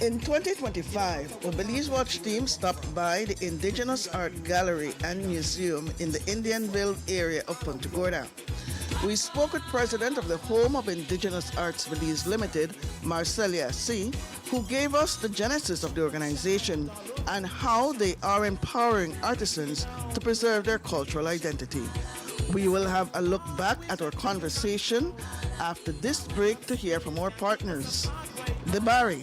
In 2025, the Belize Watch team stopped by the Indigenous Art Gallery and Museum in the Indianville area of Punta Gorda. We spoke with President of the Home of Indigenous Arts Belize Limited, Marcelia C., who gave us the genesis of the organization and how they are empowering artisans to preserve their cultural identity. We will have a look back at our conversation after this break to hear from our partners. The Barry,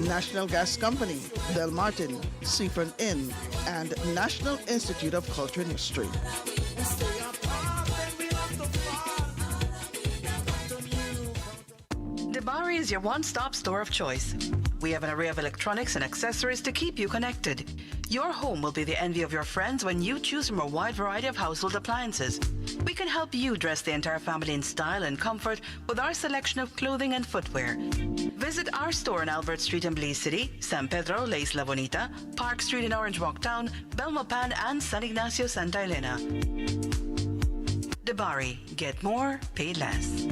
National Gas Company, Del Martin, Seafront Inn, and National Institute of Culture and History. Debari is your one-stop store of choice. We have an array of electronics and accessories to keep you connected. Your home will be the envy of your friends when you choose from a wide variety of household appliances. We can help you dress the entire family in style and comfort with our selection of clothing and footwear. Visit our store on Albert Street in Belize City, San Pedro, La Isla Bonita, Park Street in Orange Walk Town, Belmopan, and San Ignacio, Santa Elena. Debari, get more, pay less.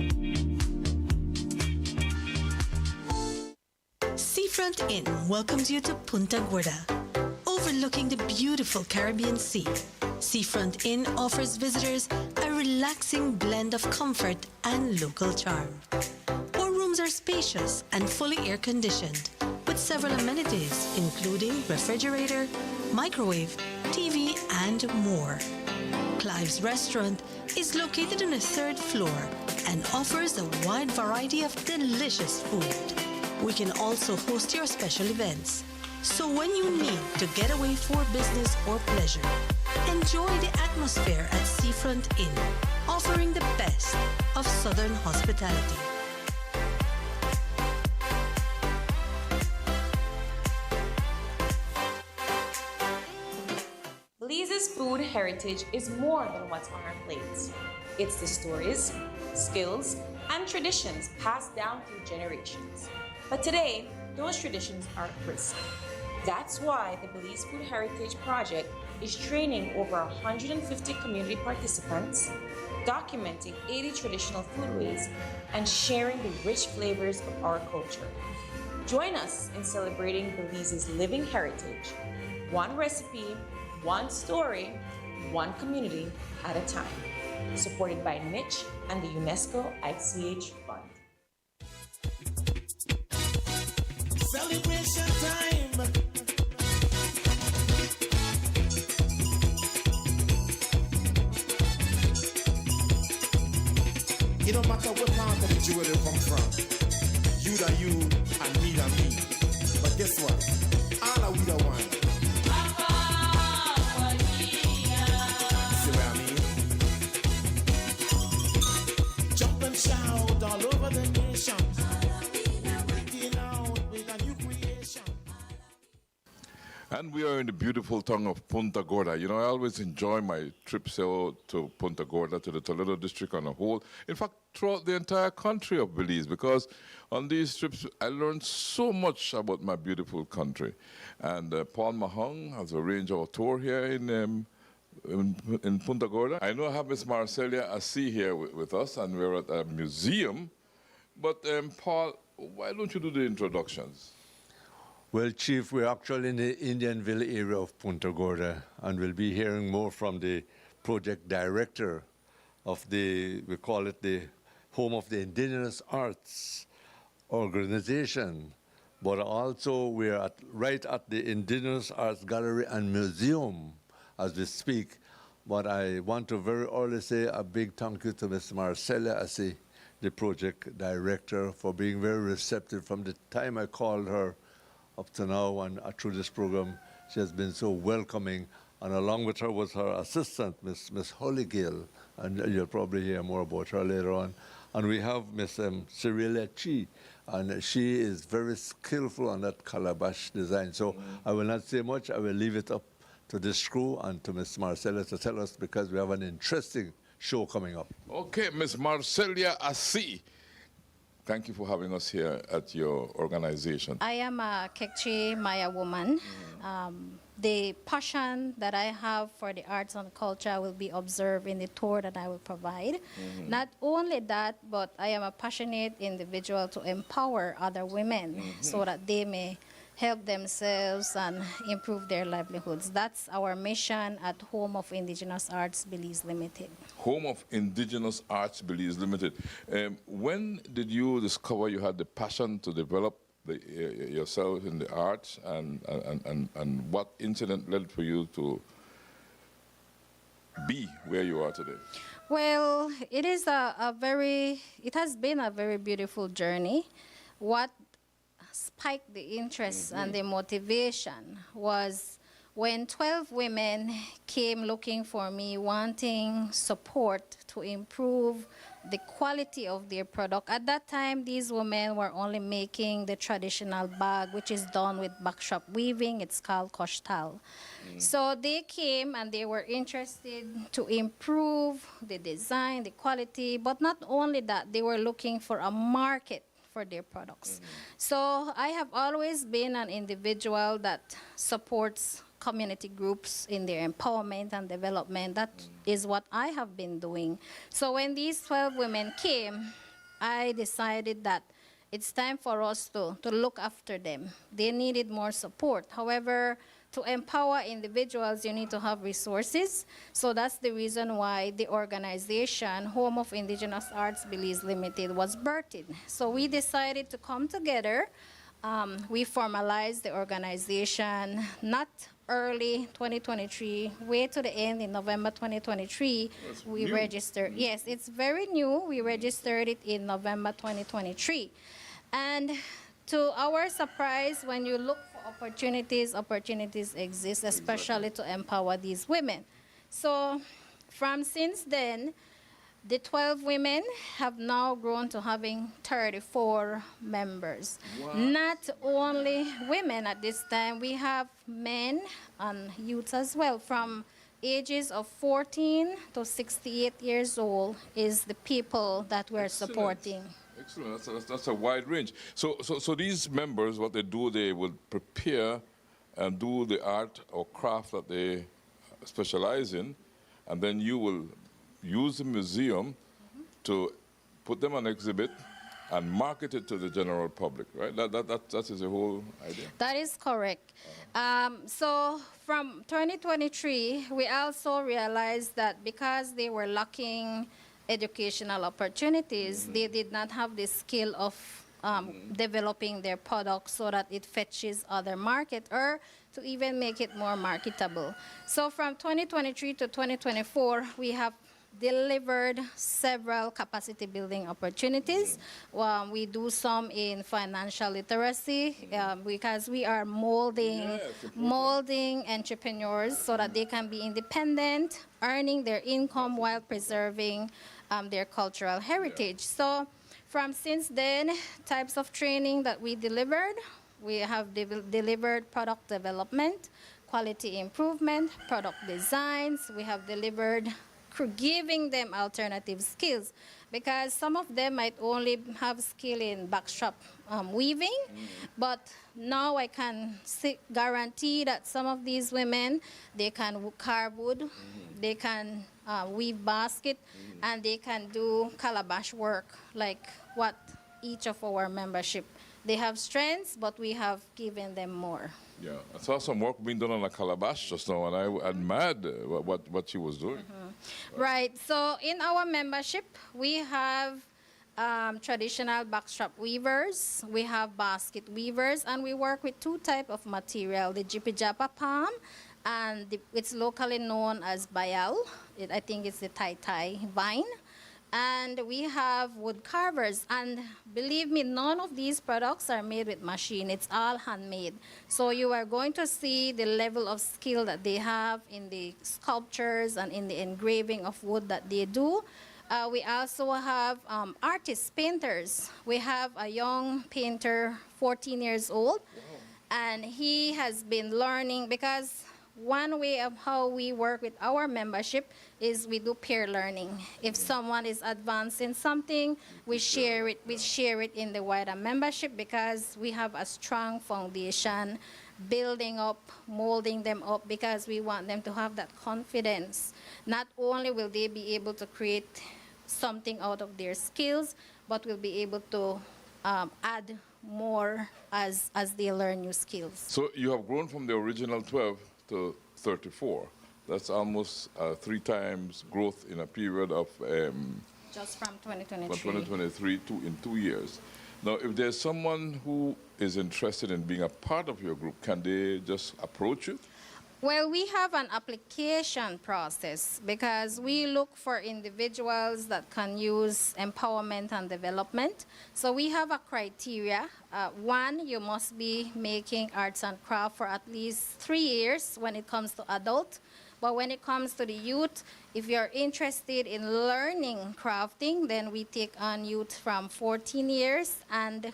Seafront Inn welcomes you to Punta Gorda, overlooking the beautiful Caribbean Sea. Seafront Inn offers visitors a relaxing blend of comfort and local charm. Our rooms are spacious and fully air-conditioned, with several amenities including refrigerator, microwave, TV, and more. Clive's restaurant is located on the 3rd floor and offers a wide variety of delicious food. We can also host your special events. So when you need to get away for business or pleasure, enjoy the atmosphere at Seafront Inn, offering the best of Southern hospitality. Belize's food heritage is more than what's on our plates. It's the stories, skills, and traditions passed down through generations. But today, those traditions are at risk. That's why the Belize Food Heritage Project is training over 150 community participants, documenting 80 traditional foodways, and sharing the rich flavors of our culture. Join us in celebrating Belize's living heritage, one recipe, one story, one community at a time. Supported by Niche and the UNESCO ICH Fund. Celebration time. It don't matter what part of the jewel you come from. You da you and me da me. But guess what? All are we the one. See what I mean? Jump and shout all over the nation. And we are in the beautiful town of Punta Gorda. You know, I always enjoy my trips out to Punta Gorda, to the Toledo district on a whole. In fact, throughout the entire country of Belize, because on these trips, I learned so much about my beautiful country. And Paul Mahong has arranged our tour here in Punta Gorda. I know I have Miss Marcelia Assi here with us, and we're at a museum. But Paul, why don't you do the introductions? Well, Chief, we're actually in the Indianville area of Punta Gorda, and we'll be hearing more from the project director of we call it the Home of the Indigenous Arts organization. But also we're right at the Indigenous Arts Gallery and Museum as we speak. But I want to very early say a big thank you to Ms. Marcella Assi, the project director, for being very receptive from the time I called her up to now, and through this program, she has been so welcoming. And along with her was her assistant, Miss Holygill, and you'll probably hear more about her later on. And we have Miss Cyrilia Chi, and she is very skillful on that calabash design. So I will not say much. I will leave it up to this crew and to Miss Marcella to tell us, because we have an interesting show coming up. Okay, Miss Marcelia Assi. Thank you for having us here at your organization. I am a Kekchi Maya woman. The passion that I have for the arts and culture will be observed in the tour that I will provide. Not only that, but I am a passionate individual to empower other women so that they may help themselves and improve their livelihoods. That's our mission at Home of Indigenous Arts Belize Limited. Home of Indigenous Arts Belize Limited. When did you discover you had the passion to develop yourself in the arts, and what incident led for you to be where you are today? Well, it has been a very beautiful journey. What spiked the interest and the motivation was when 12 women came looking for me, wanting support to improve the quality of their product. At that time, these women were only making the traditional bag, which is done with backshop weaving. It's called koshtal. So they came and they were interested to improve the design, the quality, but not only that, they were looking for a market for their products. So I have always been an individual that supports community groups in their empowerment and development. That is what I have been doing. So when these 12 women came, I decided that it's time for us to look after them. They needed more support. However, to empower individuals, you need to have resources. So that's the reason why the organization, Home of Indigenous Arts Belize Limited, was birthed. So we decided to come together. We formalized the organization not early 2023, way to the end in November 2023. We registered. Yes, it's very new. We registered it in November 2023. And to our surprise, when you look for opportunities exist, especially to empower these women. So from since then, the 12 women have now grown to having 34 members. Wow. Not only women at this time, we have men and youths as well. From ages of 14 to 68 years old is the people that we're supporting. Excellent. That's a wide range. So these members, what they do, they will prepare and do the art or craft that they specialize in, and then you will use the museum to put them on exhibit and market it to the general public, right? That is the whole idea. That is correct. So from 2023, we also realized that because they were lacking educational opportunities, they did not have the skill of developing their products so that it fetches other market or to even make it more marketable. So from 2023 to 2024, we have delivered several capacity building opportunities. We do some in financial literacy because we are molding entrepreneurs so that they can be independent, earning their income while preserving their cultural heritage. So from since then, types of training that we delivered, we have delivered product development, quality improvement, product designs. We have delivered giving them alternative skills because some of them might only have skill in backstrap weaving, but now I can guarantee that some of these women, they can carve wood, they can weave basket, and they can do calabash work like what each of our membership. They have strengths, but we have given them more. Yeah, I saw some work being done on a calabash just now, and I admired what she was doing. Right. So in our membership, we have traditional backstrap weavers, we have basket weavers, and we work with two types of material, the Jippy Japa palm, and it's locally known as bayal. I think it's the Tai vine. And we have wood carvers, and believe me, none of these products are made with machine. It's all handmade. So you are going to see the level of skill that they have in the sculptures and in the engraving of wood that they do. We also have artists, painters. We have a young painter, 14 years old, and he has been learning because one way of how we work with our membership is we do peer learning. If someone is advanced in something, we share it. We share it in the wider membership because we have a strong foundation, building up, molding them up because we want them to have that confidence. Not only will they be able to create something out of their skills, but will be able to add more as they learn new skills. So you have grown from the original 12 to 34. That's almost 3 times growth in a period of Just from 2023. from 2023 in 2 years. Now, if there's someone who is interested in being a part of your group, can they just approach you? Well, we have an application process because we look for individuals that can use empowerment and development. So we have a criteria. One, you must be making arts and craft for at least 3 years when it comes to adult. But when it comes to the youth, if you're interested in learning crafting, then we take on youth from 14 years and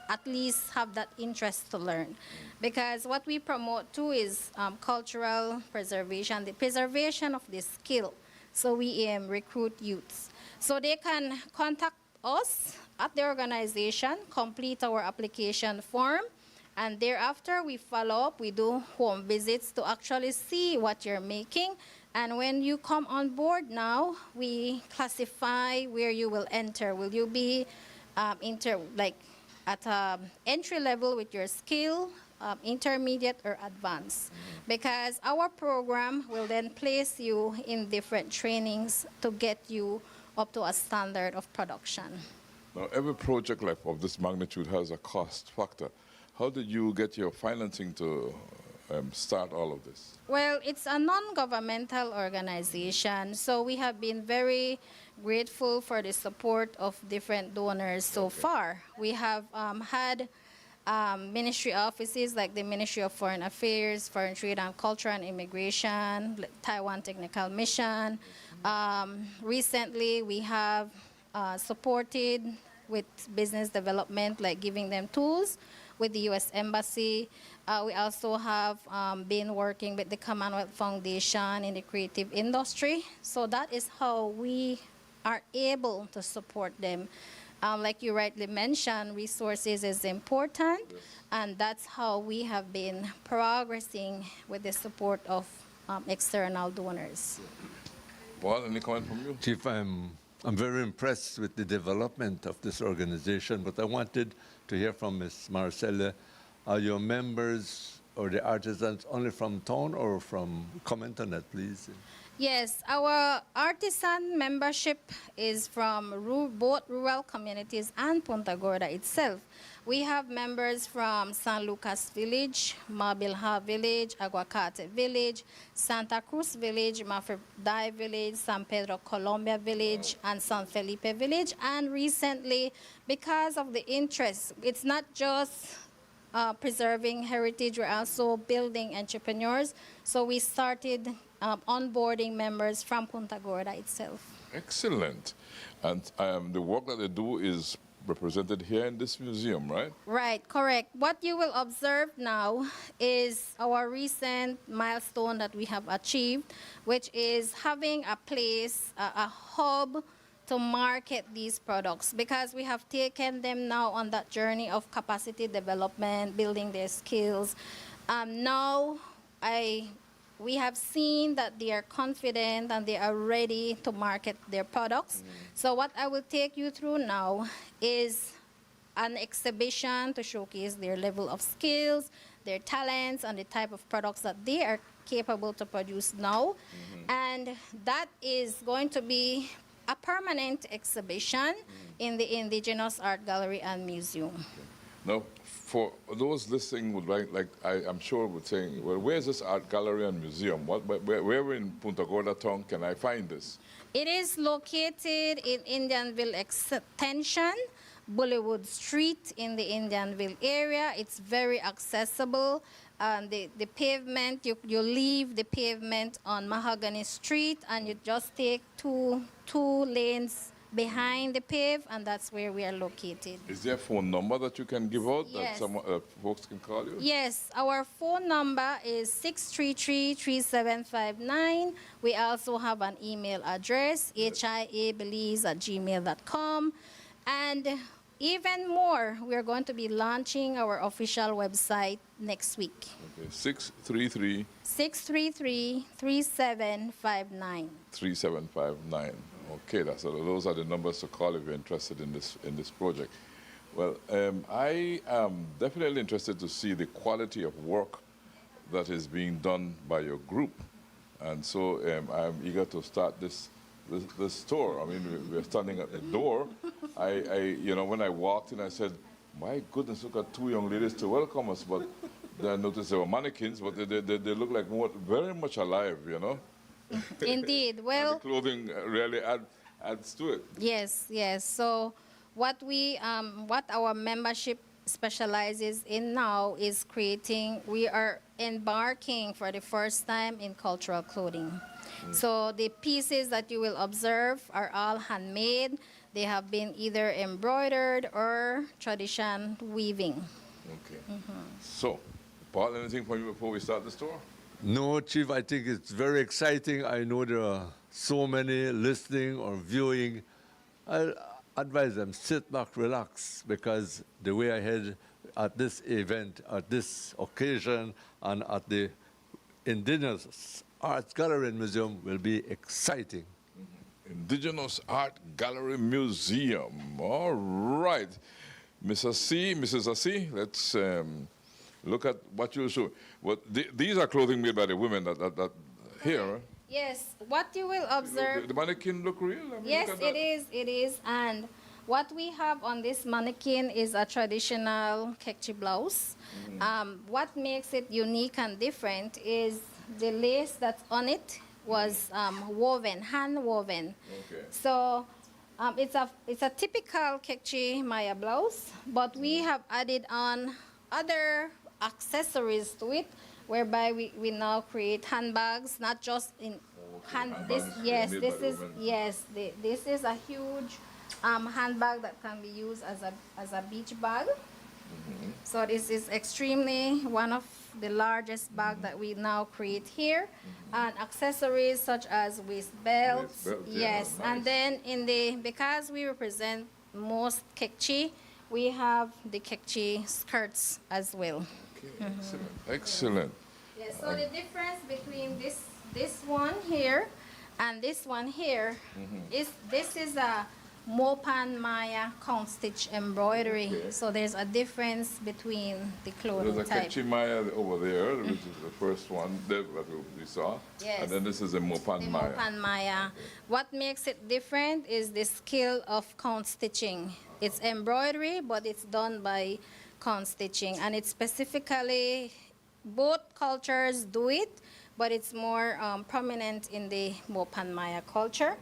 at least have that interest to learn. Because what we promote too is cultural preservation, the preservation of the skill. So we recruit youths. So they can contact us at the organization, complete our application form, and thereafter we follow up, we do home visits to actually see what you're making. And when you come on board now, we classify where you will enter. Will you be at entry level with your skill, intermediate or advanced? Because our program will then place you in different trainings to get you up to a standard of production. Now, every project like of this magnitude has a cost factor. How did you get your financing to start all of this? Well, it's a non-governmental organization, so we have been very grateful for the support of different donors so far. We have had ministry offices like the Ministry of Foreign Affairs, Foreign Trade and Culture and Immigration, Taiwan Technical Mission. Recently, we have supported with business development, like giving them tools with the U.S. Embassy. We also have been working with the Commonwealth Foundation in the creative industry. So that is how we are able to support them. Like you rightly mentioned, resources is important, and that's how we have been progressing with the support of external donors. Paul, any comment from you? Chief, I'm very impressed with the development of this organization, but I wanted to hear from Ms. Marcella. Are your members or the artisans only from town or from, comment on that, please? Yes, our artisan membership is from both rural communities and Punta Gorda itself. We have members from San Lucas Village, Mabilha Village, Aguacate Village, Santa Cruz Village, Mafredai Village, San Pedro Colombia Village, and San Felipe Village. And recently, because of the interest, it's not just preserving heritage, we're also building entrepreneurs. So we started onboarding members from Punta Gorda itself. Excellent. And the work that they do is represented here in this museum, right? Right, correct. What you will observe now is our recent milestone that we have achieved, which is having a place, a hub to market these products, because we have taken them now on that journey of capacity development, building their skills. Now, we have seen that they are confident and they are ready to market their products. So what I will take you through now is an exhibition to showcase their level of skills, their talents, and the type of products that they are capable to produce now. And that is going to be a permanent exhibition in the Indigenous Art Gallery and Museum. Now, for those listening would I'm sure would say, well, where's this art gallery and museum? Where in Punta Gorda town can I find this? It is located in Indianville Extension, Bullywood Street in the Indianville area. It's very accessible. The pavement, you leave the pavement on Mahogany Street and you just take two lanes behind the pave, and that's where we are located. Is there a phone number that you can give out Yes. that folks can call you? Yes, our phone number is 633-3759. We also have an email address, hiabelize@gmail.com. And even more, we're going to be launching our official website next week. Okay, 633 633-3759. 3759. Okay, those are the numbers to call if you're interested in this project. Well, I am definitely interested to see the quality of work that is being done by your group. And so I'm eager to start this store. I mean, we're standing at the door. When I walked in, I said, my goodness, look at two young ladies to welcome us. But then I noticed they were mannequins, but they look like very much alive, you know? Indeed. Well, and the clothing really adds to it. yes, yes. So what our membership specializes in now is we are embarking for the first time in cultural clothing. So the pieces that you will observe are all handmade. They have been either embroidered or tradition weaving. Okay. So, Paul, anything from you before we start the store? No, Chief, I think it's very exciting. I know there are so many listening or viewing. I'll advise them, sit back, relax, because the way ahead at this event, at this occasion, and at the Indigenous Arts Gallery and Museum will be exciting. Indigenous Art Gallery Museum. All right. Mrs. Assi, let's look at what you show. These are clothing made by the women that here. Yes, what you will observe. The mannequin look real? I mean, Yes, it is. And what we have on this mannequin is a traditional kekchi blouse. What makes it unique and different is the lace that's on it was hand woven. Okay. So it's a typical kekchi Maya blouse, but we have added on other accessories to it, whereby we now create handbags, not just in hand. This is a huge handbag that can be used as a beach bag. So this is extremely one of the largest bag that we now create here, and accessories such as waist belts. Yes, nice. And then because we represent most kekchi, we have the kekchi skirts as well. Okay, excellent. Yes. So the difference between this one here and this one here is this is a Mopan Maya count stitch embroidery. Okay. So there's a difference between the clothing There's a type. Kekchi Maya over there, which is the first one that we saw. Yes. And then this is a Mopan Maya. Mopan Maya. What makes it different is the skill of count stitching. It's embroidery, but it's done by count stitching, and it's specifically, both cultures do it, but it's more prominent in the Mopan Maya culture.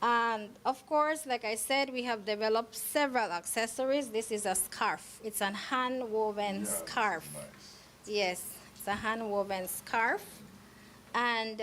And of course, like I said, we have developed several accessories. This is a scarf. It's a hand-woven scarf. Nice. Yes, it's a hand-woven scarf. And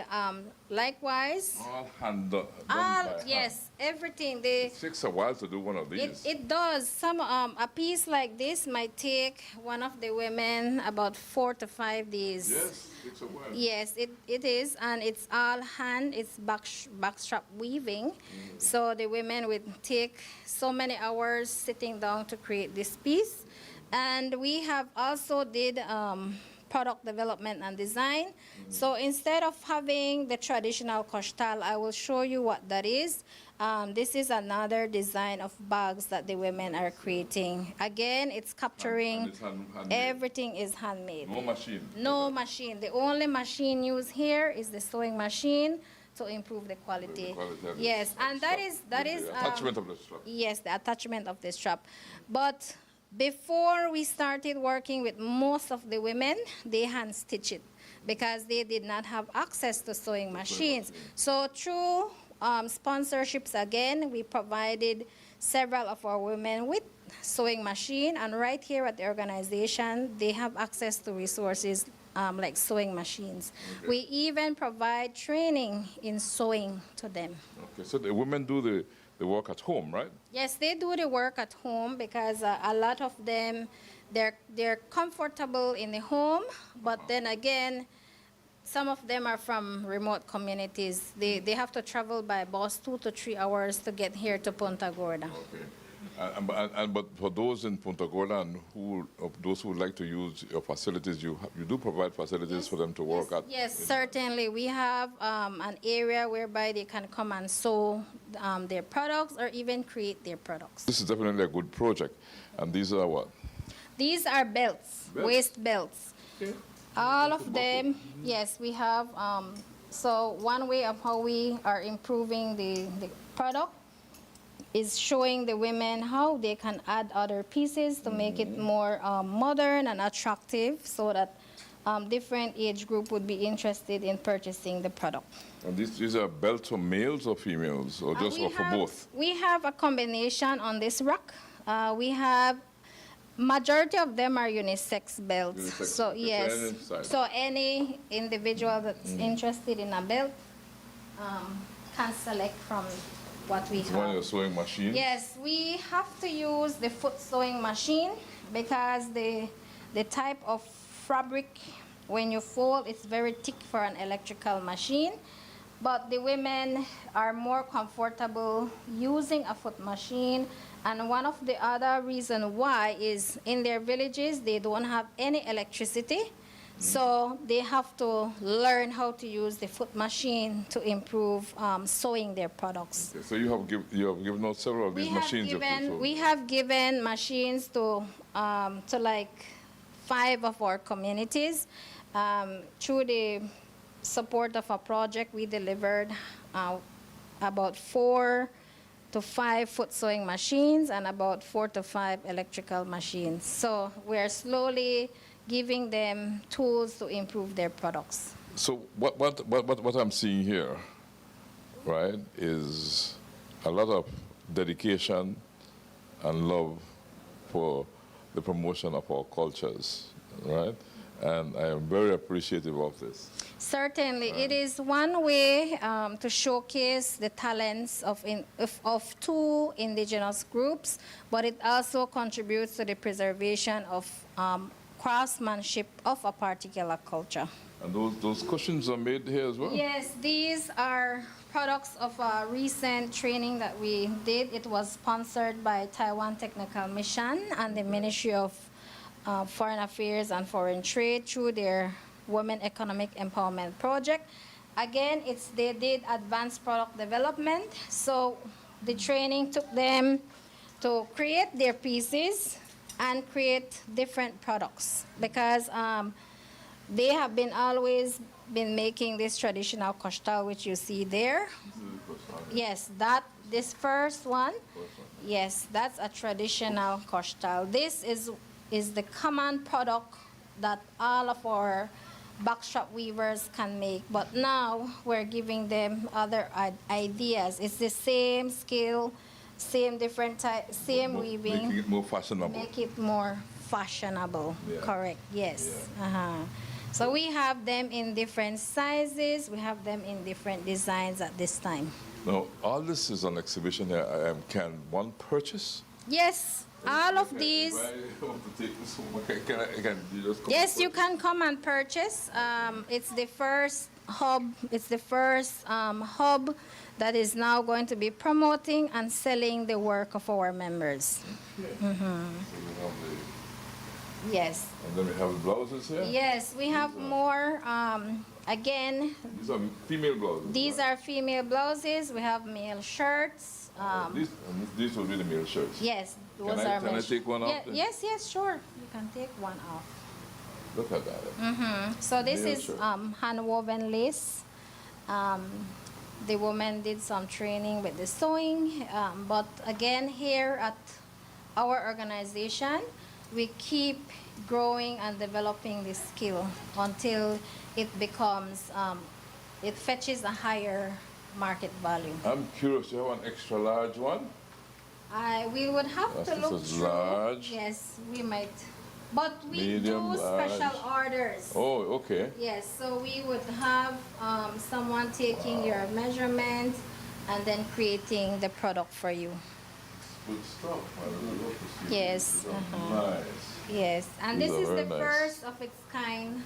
likewise, All hand done by yes, everything. It takes a while to do one of these. It does. A piece like this might take one of the women about 4 to 5 days. Yes, it takes a while. Yes, it is, and it's all hand. It's backstrap weaving. So the women would take so many hours sitting down to create this piece. And we have also did product development and design. So instead of having the traditional koshtal, I will show you what that is. This is another design of bags that the women are creating. Again, it's capturing And it's handmade. everything is handmade. No machine. No machine. The only machine used here is the sewing machine to improve the quality. of Yes, the and that is the attachment of the strap. yes, the attachment of the strap. But before we started working with most of the women, they hand stitch it because they did not have access to sewing machines. So through sponsorships, again, we provided several of our women with sewing machine, and right here at the organization, they have access to resources like sewing machines. Okay. We even provide training in sewing to them. Okay, so the women do the work at home, right? Yes, they do the work at home because a lot of them, they're comfortable in the home, but then again, some of them are from remote communities. They have to travel by bus 2 to 3 hours to get here to Punta Gorda. Okay. But for those in Punta Gorda and those who would like to use your facilities, you do provide facilities for them to work at? Yes, certainly. We have an area whereby they can come and sew their products or even create their products. This is definitely a good project. And these are what? These are belts, Belts? waist belts. Okay. All of them, yes, we have. So one way of how we are improving the product is showing the women how they can add other pieces to make it more modern and attractive so that different age group would be interested in purchasing the product. And these are belts for males or females, or just or for both? We have a combination on this rack. We have majority of them are unisex belts. Unisex. So Okay, yes, so any size. so any individual that's interested in a belt can select from what we This one have. your sewing machine? Yes, we have to use the foot sewing machine because the type of fabric when you fold it's very thick for an electrical machine. But the women are more comfortable using a foot machine. And one of the other reasons why is in their villages, they don't have any electricity. So they have to learn how to use the foot machine to improve sewing their products. Okay, so you have given out several of these machines. We have given machines to like 5 of our communities. Through the support of a project, we delivered about 4 to 5 foot sewing machines and about 4 to 5 electrical machines. So we're slowly giving them tools to improve their products. So what I'm seeing here, right, is a lot of dedication and love for the promotion of our cultures, right? And I am very appreciative of this. Certainly, it is one way to showcase the talents of 2 indigenous groups, but it also contributes to the preservation of craftsmanship of a particular culture. And those cushions are made here as well? Yes, these are products of a recent training that we did. It was sponsored by Taiwan Technical Mission and the Ministry of Foreign Affairs and Foreign Trade through their Women Economic Empowerment Project. Again, they did advanced product development. So the training took them to create their pieces and create different products because they have always been making this traditional costal, which you see there. Yes, this first one. Yes, that's a traditional costal. This is the common product that all of our backstrap weavers can make, but now we're giving them other ideas. It's the same skill, same different type, same weaving. Making it more fashionable. Make it more fashionable. Yeah. Correct. Yes. Yeah. So we have them in different sizes. We have them in different designs at this time. Now, all this is on exhibition here. Can one purchase? Yes. All of these. If I want to take this home, can you just come Yes, and you purchase? can come and purchase. It's the first hub. It's the first hub that is now going to be promoting and selling the work of our members. So we have Yes. and then we have the blouses here? Yes, we have more. Again, These are female blouses. these right? are female blouses. We have male shirts. These will be the male shirts. Yes, those Can I- are can I male take one off then? Yes, sure. You can take one off. Look at that. So this Male is shirt. hand-woven lace. The woman did some training with the sewing, but again, here at our organization, we keep growing and developing this skill until it becomes, it fetches a higher market value. I'm curious, you have an extra large one? We would have Yes, to this look is through. large. Yes, we might. But we Medium, do special large. orders. Oh, okay. Yes, so we would have someone taking your measurement and then creating the product for you. Good stuff. I really love to see Yes, these. These are Nice. Yes, and These this are is the very nice. first of its kind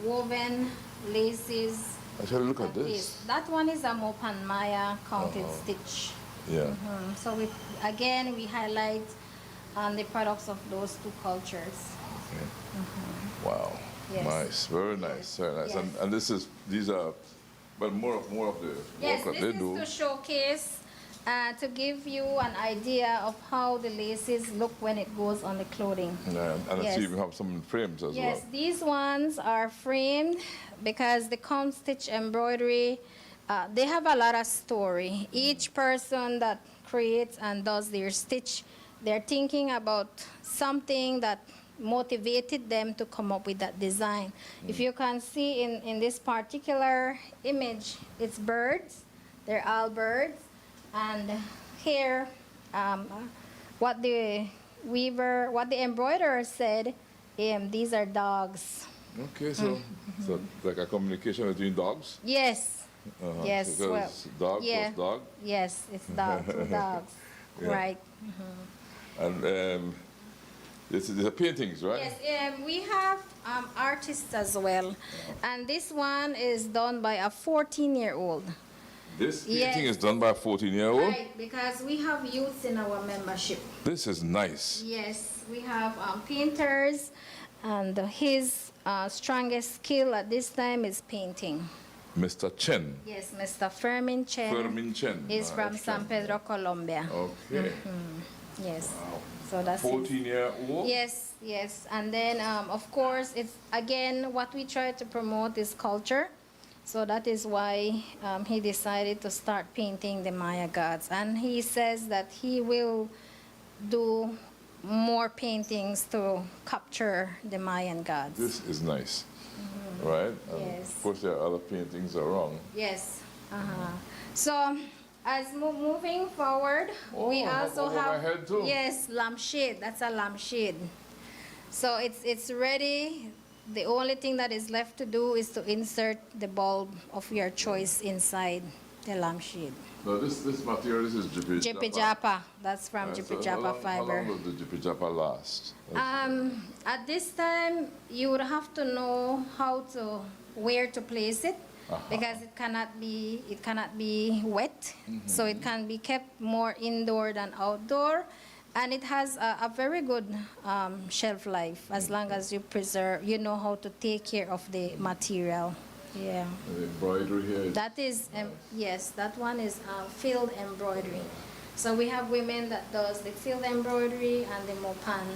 woven laces. Actually, look at and this. lace. That one is a Mopanmaya counted stitch. Yeah. So we highlight the products of those 2 cultures. Wow. Yes. Nice. Very nice. Very nice. Yes. And these are, but more of the Yes, work that this they is do. to showcase to give you an idea of how the laces look when it goes on the clothing. Yeah, and I Yes. see you have some frames as Yes, well. these ones are framed because the comb stitch embroidery, they have a lot of story. Each person that creates and does their stitch, they're thinking about something that motivated them to come up with that design. If you can see in this particular image, it's birds. They're all birds. And here, what the weaver, what the embroiderer said, these are dogs. Okay, so so like a communication between dogs. Yes. Uh-huh. Yes. So Well, it's dog yeah. plus dog, Yes, it's dog, two dogs. Yeah. Right. and these are paintings, right? Yes, we have artists as well. And this one is done by a 14-year-old. This Yes. painting is done by a 14-year-old. Right, because we have youths in our membership. This is nice. Yes, we have painters, and his strongest skill at this time is painting. Mr. Chen. Yes, Mr. Fermin Chen. Fermin Chen. Is from that's San Chen. Pedro, Colombia. Okay. Yes. Wow. So that's it. 14-year-old. Yes, yes. And then, of course, it's again what we try to promote is culture. So that is why he decided to start painting the Maya gods. And he says that he will do more paintings to capture the Mayan gods. This is nice, right? And Yes. Of course, there are other paintings around. Yes. So, as moving forward, we Oh, also over my have head too. yes, lampshade. That's a lampshade. So it's ready. The only thing that is left to do is to insert the bulb of your choice inside the lampshade. No, this material, this is Jippy Jippy Japa. That's from Jippy Japa How fiber. long will the Jippy Japa last? At this time, you would have to know how to where to place it because it cannot be wet, so it can be kept more indoor than outdoor, and it has a very good shelf life as long as you preserve, you know how to take care of the material. Yeah. The embroidery here is That is, yes, that one is field embroidery. So we have women that does the field embroidery and the Mopan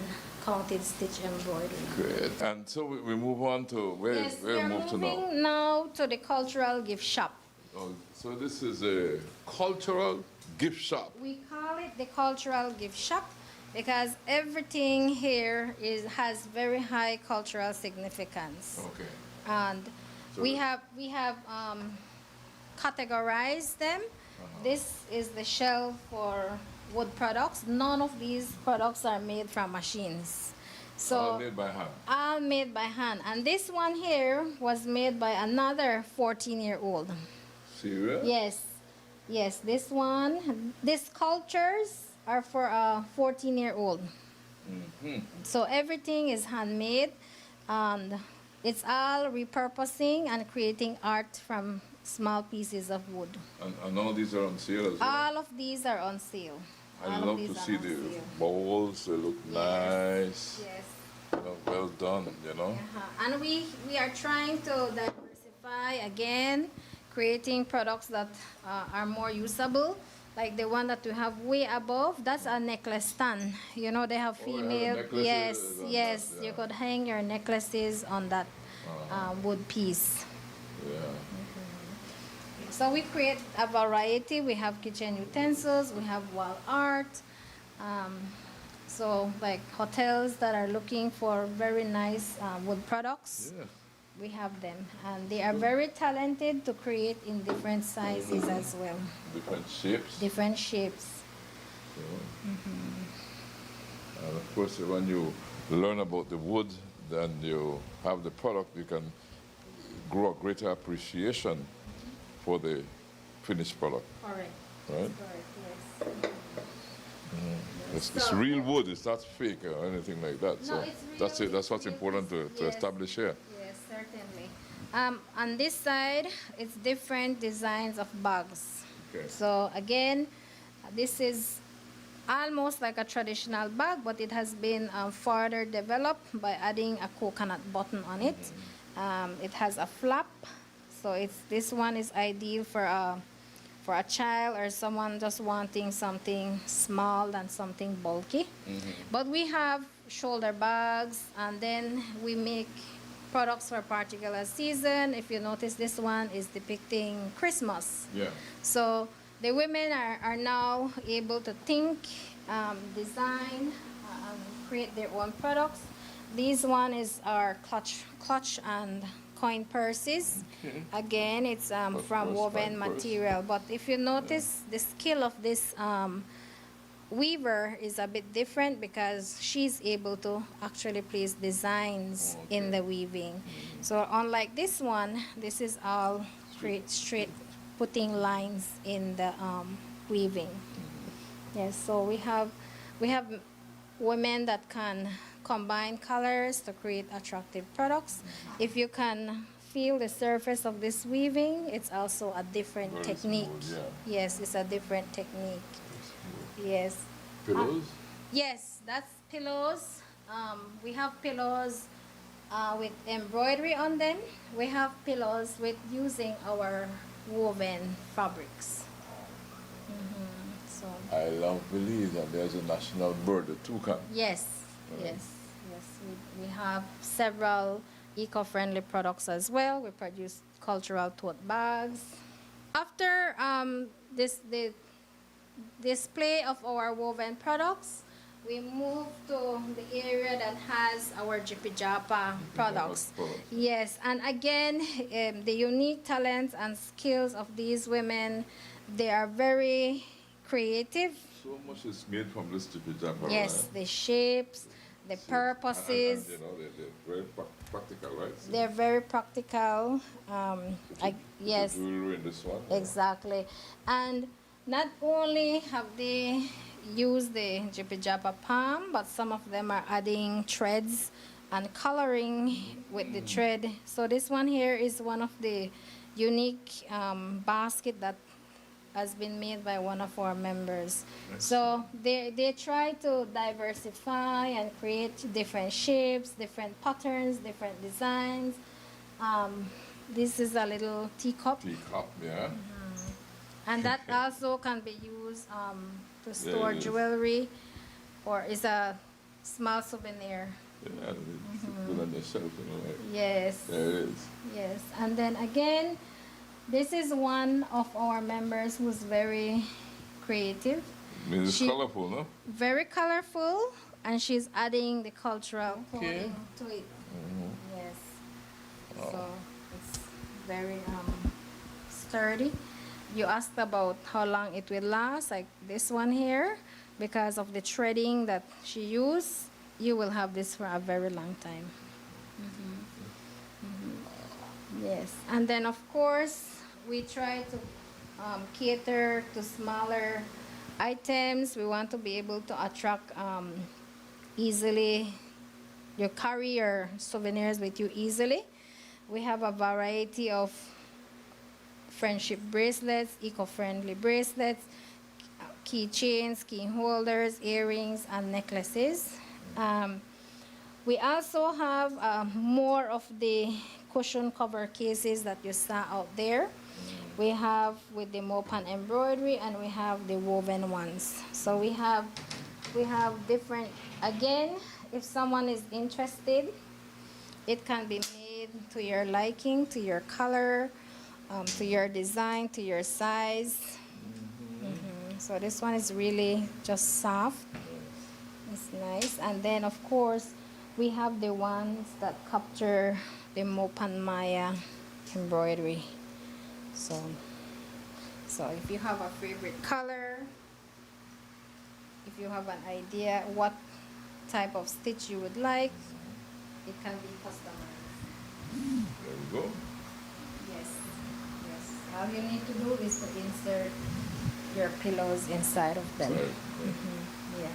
counted stitch embroidery. great. And so we move on to where Yes, we we are move to now. moving now to the cultural gift shop. Oh, so this is a cultural gift shop. We call it the cultural gift shop because everything here has very high cultural significance. Okay. And So- we have categorized them. This is the shelf for wood products. None of these products are made from machines. So All made by hand. all made by hand. And this one here was made by another 14-year-old. Serious? Yes, yes, this one, these sculptures are for a 14-year-old. So everything is handmade, and it's all repurposing and creating art from small pieces of wood. And all these are on sale as well. All of these are on sale. I All of love these to are see on the sale. bowls. They look nice. Yes. You know, well done, you know. And we are trying to diversify again, creating products that are more usable. Like the one that we have way above, that's a necklace stand. You know, they have Oh, they have female. necklaces Yes, on yes. that, yeah. You could hang your necklaces on that wood piece. Yeah. So we create a variety. We have kitchen utensils, we have wall art. So like hotels that are looking for very nice wood products, Yeah. we have them. And they are very talented to create in different sizes as well, Different shapes. different shapes. And of course, when you learn about the wood, then you have the product, you can grow a greater appreciation for the finished product, Correct. right? Correct, yes. It's So- real wood, it's not fake or anything like that. No, So it's real, that's it. That's it's what's real, important to yes. establish here. Yes, certainly. On this side, it's different designs of bags. Okay. So again, this is almost like a traditional bag, but it has been further developed by adding a coconut button on it. It has a flap, so this one is ideal for for a child or someone just wanting something small and something bulky. But we have shoulder bags, and then we make products for a particular season. If you notice, this one is depicting Christmas. Yeah. So the women are now able to think, design, and create their own products. This one is our clutch and coin purses. Okay. Again, it's from woven material. But if you notice, the skill of this weaver is a bit different because she's able to actually place designs in the weaving. So unlike this one, this is all straight putting lines in the weaving. Yes, so we have women that can combine colors to create attractive products. If you can feel the surface of this weaving, it's also a different Very technique. smooth, yeah. Yes, it's a different technique. Yes. Pillows? Yes, that's pillows. We have pillows with embroidery on them. We have pillows with using our woven fabrics. So I love Belize, and there's a national bird, the toucan. yes. We have several eco-friendly products as well. We produce cultural tote bags. After the display of our woven products, we move to the area that has our Jippy Japa products. Yes, and again, the unique talents and skills of these women, they are very creative. So much is made from this Jippy Japa, Yes, right? the shapes, the purposes. And, you know, they're very practical, right? So They're very practical. Yes, the jewelry in this one. exactly. And not only have they used the Jippy Japa palm, but some of them are adding threads and coloring with the thread. So this one here is one of the unique basket that has been made by one of our members. So they try to diversify and create different shapes, different patterns, different designs. This is a little teacup. Teacup, yeah. And that also can be used to store it is. jewelry, or is a small souvenir. Yeah, it's good on yourself, you know. Like, Yes. there it is. Yes. And then again, this is one of our members who's very creative. I mean, it's She- colorful, no? Very colorful, and she's adding the cultural Okay. clothing to it. Yes. So it's very sturdy. You asked about how long it will last, like this one here, because of the threading that she used. You will have this for a very long time. Yes, and then of course we try to cater to smaller items. We want to be able to attract easily. You carry your souvenirs with you easily. We have a variety of friendship bracelets, eco-friendly bracelets, keychains, key holders, earrings, and necklaces. We also have more of the cushion cover cases that you saw out there. We have with the mopan embroidery, and we have the woven ones. So we have different. Again, if someone is interested, it can be made to your liking, to your color, to your design, to your size. So this one is really just soft. It's nice. And then of course we have the ones that capture the Mopan Maya embroidery. So if you have a favorite color, if you have an idea what type of stitch you would like, it can be customized. There we go. Yes. All you need to do is to insert your pillows inside of them. Right. Yeah.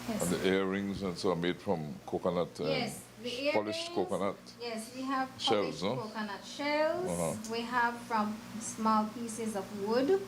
Yes. And the earrings and so are made from coconut, Yes, the polished earrings, coconut. Yes, we have Shells, polished no? coconut shells. Uh-huh. We have from small pieces of wood.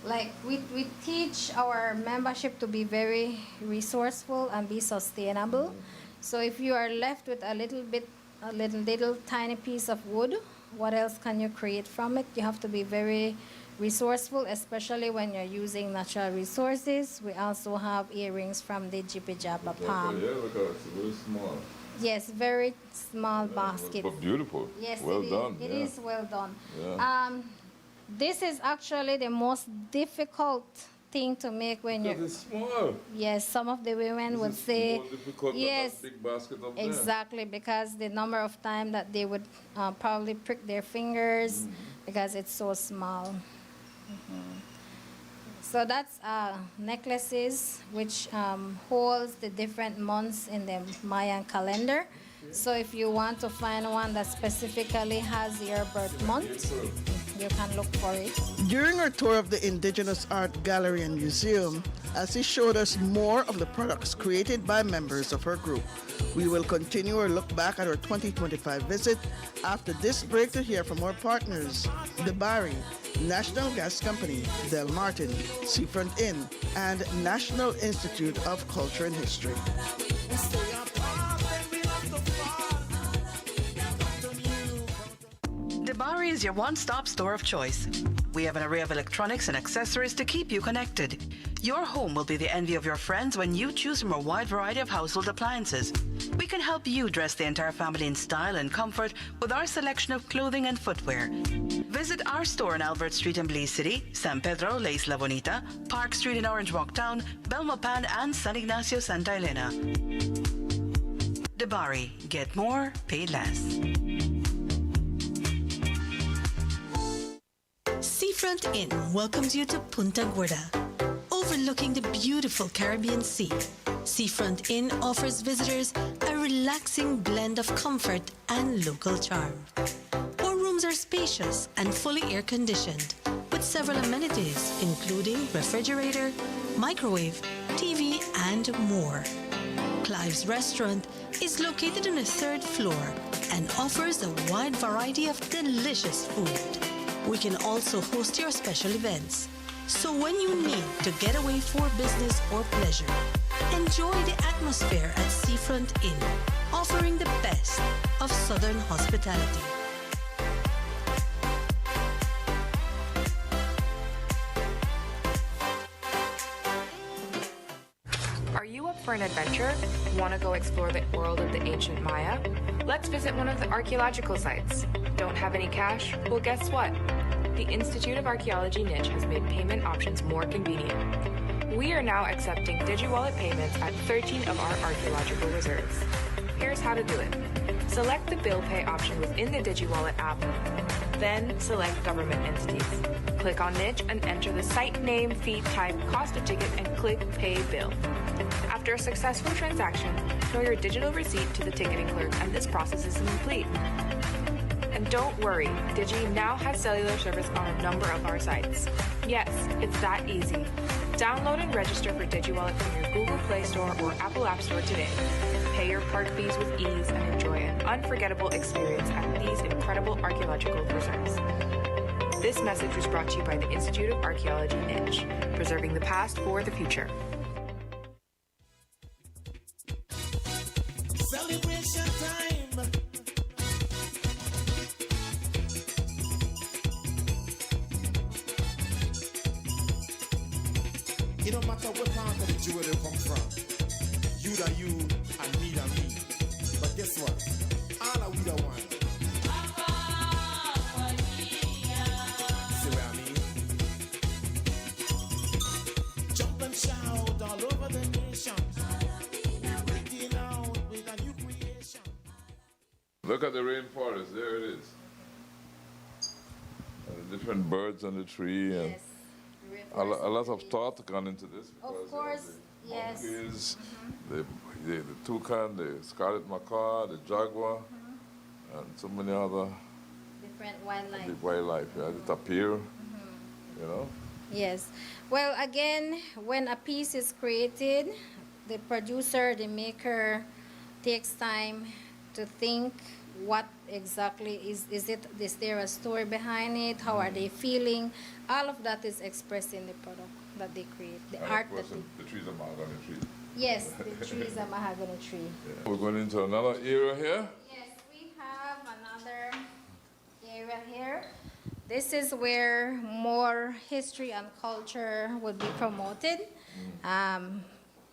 Like we teach our membership to be very resourceful and be sustainable. So if you are left with a little tiny piece of wood, what else can you create from it? You have to be very resourceful, especially when you're using natural resources. We also have earrings from the Jipijapa palm. Yeah, look at it. It's very small. Yes, very small basket. But beautiful. Yes, well done. It yeah. is well done. Yeah. This is actually the most difficult thing to make when Because you're. it's small. Yes, some of the women would This is say. more difficult Yes, than that big basket up there. exactly, because the number of time that they would probably prick their fingers because it's so small. So that's necklaces which holds the different months in the Mayan calendar. So if you want to find one that specifically has your birth month, you can look for it. During our tour of the Indigenous Art Gallery and Museum, as he showed us more of the products created by members of her group. We will continue our look back at our 2025 visit after this break to hear from our partners, the Bari, National Gas Company, Del Martin, Seafront Inn, and National Institute of Culture and History. Debari is your one-stop store of choice. We have an array of electronics and accessories to keep you connected. Your home will be the envy of your friends when you choose from a wide variety of household appliances. We can help you dress the entire family in style and comfort with our selection of clothing and footwear. Visit our store on Albert Street in Belize City, San Pedro, La Isla Bonita, Park Street in Orange Walk Town, Belmopan, and San Ignacio, Santa Elena. Debari, get more, pay less. Seafront Inn welcomes you to Punta Gorda, overlooking the beautiful Caribbean Sea. Seafront Inn offers visitors a relaxing blend of comfort and local charm. Our rooms are spacious and fully air-conditioned, with several amenities including refrigerator, microwave, TV, and more. Clive's Restaurant is located on the 3rd floor and offers a wide variety of delicious food. We can also host your special events. So when you need to get away for business or pleasure, enjoy the atmosphere at Seafront Inn, offering the best of Southern hospitality. Are you up for an adventure? Want to go explore the world of the ancient Maya? Let's visit one of the archaeological sites. Don't have any cash? Well, guess what? The Institute of Archaeology niche has made payment options more convenient. We are now accepting DigiWallet payments at 13 of our archaeological reserves. Here's how to do it. Select the bill pay option within the DigiWallet app, then select government entities. Click on niche and enter the site name, fee type, cost of ticket, and click Pay Bill. After a successful transaction, show your digital receipt to the ticketing clerk and this process is complete. And don't worry, Digi now has cellular service on a number of our sites. Yes, it's that easy. Download and register for DigiWallet from your Google Play Store or Apple App Store today. Pay your park fees with ease and enjoy an unforgettable experience at these incredible archaeological reserves. This message was brought to you by the Institute of Archaeology niche, preserving the past for the future. Celebration time. It don't matter what part of the jewel they come from. You da you and me da me. But guess what? All are we the one. See what I mean? Jump and shout all over the nation. Breaking out with a new creation. Look at the rainforest. There it is. And the different birds on the tree. And Yes. a lot of thought gone into this. Of course, the yes. monkeys, the toucan, the scarlet macaw, the jaguar, and so many other Different wildlife. big wildlife. Yeah, the tapir, you know. Yes. Well, again, when a piece is created, the producer, the maker, takes time to think what exactly is it. Is there a story behind it? How are they feeling? All of that is expressed in the product that they create. The And art of course, that they, the trees are mahogany tree. yes, the tree is a mahogany tree. Yeah. We're going into another area here. Yes, we have another area here. This is where more history and culture would be promoted.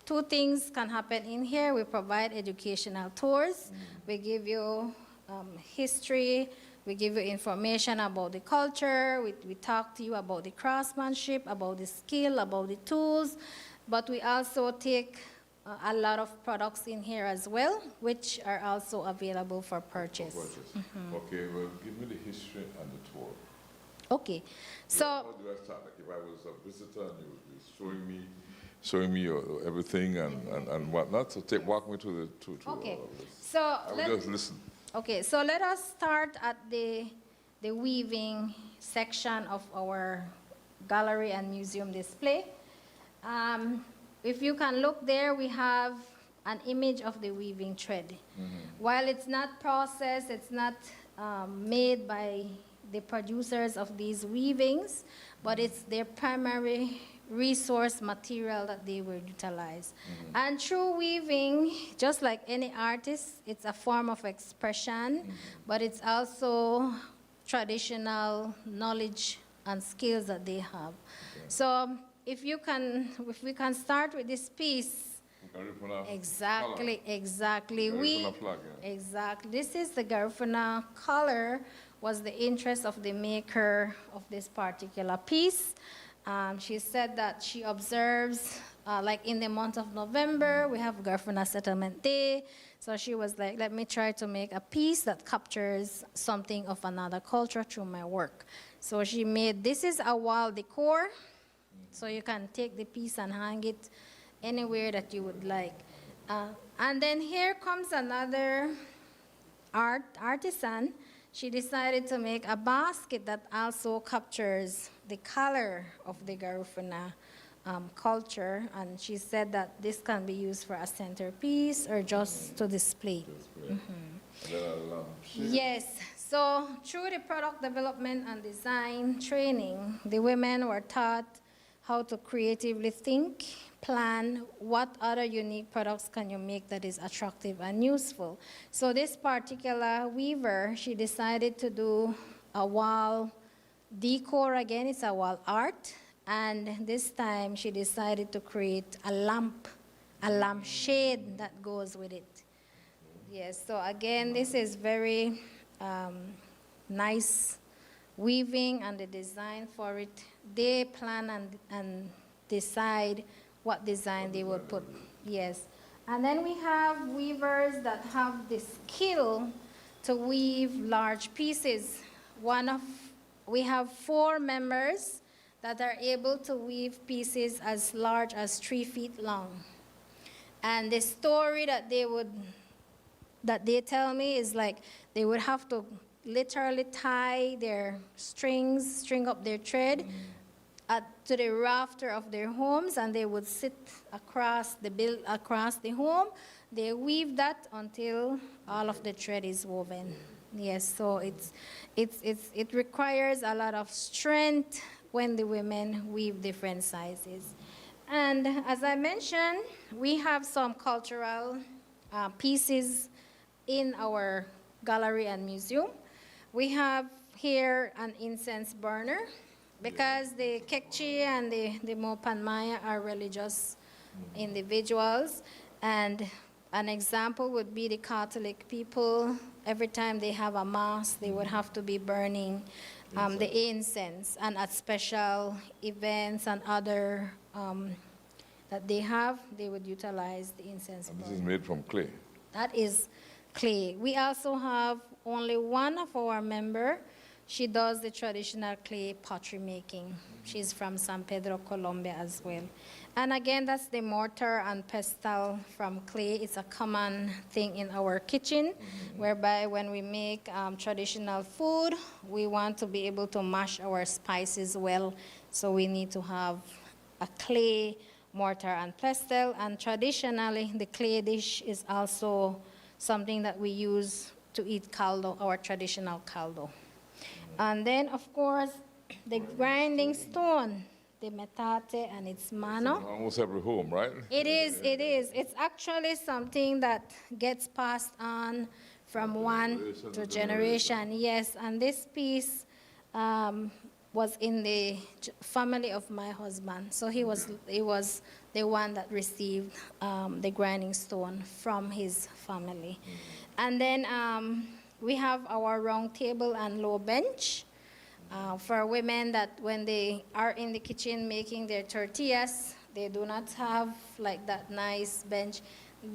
Two things can happen in here. We provide educational tours. We give you history. We give you information about the culture. We talk to you about the craftsmanship, about the skill, about the tools. But we also take a lot of products in here as well, which are also available for purchase. Okay, well, give me the history and the tour. Okay, so How do I start? Like if I was a visitor and you were showing me everything and whatnot, so walk me to okay, all of this. so I will just listen. okay, so let us start at the weaving section of our gallery and museum display. If you can look there, we have an image of the weaving thread. While it's not processed, it's not made by the producers of these weavings, but it's their primary resource material that they will utilize. And through weaving, just like any artist, it's a form of expression, but it's also traditional knowledge and skills that they have. So if we can start with this piece. Exactly. Exactly. This is the Garifuna color, was the interest of the maker of this particular piece. She said that she observes, like in the month of November, we have Garifuna Settlement Day. So she was like, let me try to make a piece that captures something of another culture through my work. So she made, this is a wall decor. So you can take the piece and hang it anywhere that you would like. And then here comes another artisan. She decided to make a basket that also captures the color of the Garifuna culture. And she said that this can be used for a centerpiece or just to display. Yes. So through the product development and design training, the women were taught how to creatively think, plan, what other unique products can you make that is attractive and useful. So this particular weaver, she decided to do a wall decor again. It's a wall art. And this time she decided to create a lampshade that goes with it. Yes, so again, this is very nice weaving and the design for it. They plan and decide what design they would put. Yes. And then we have weavers that have the skill to weave large pieces. We have 4 members that are able to weave pieces as large as 3 feet long. And the story that they tell me is like they would have to literally tie their string up their thread to the rafter of their homes, and they would sit across the home. They weave that until all of the thread is woven. Yes, so it requires a lot of strength when the women weave different sizes. And as I mentioned, we have some cultural pieces in our gallery and museum. We have here an incense burner because the Kekchi and the Mopan Maya are religious individuals. And an example would be the Catholic people. Every time they have a mass, they would have to be burning the incense. And at special events and other that they have, they would utilize the incense burner. This is made from clay. That is clay. We also have only one of our members. She does the traditional clay pottery making. She's from San Pedro, Colombia as well. And again, that's the mortar and pestle from clay. It's a common thing in our kitchen, whereby when we make traditional food, we want to be able to mash our spices well. So we need to have a clay mortar and pestle. And traditionally, the clay dish is also something that we use to eat caldo, our traditional caldo. And then, of course, the grinding stone, the metate and its mano. It's in almost every home, right? It is. It's actually something that gets passed on from one to generation. Yes, and this piece was in the family of my husband. So he was the one that received the grinding stone from his family. And then we have our round table and low bench for women that when they are in the kitchen making their tortillas, they do not have like that nice bench.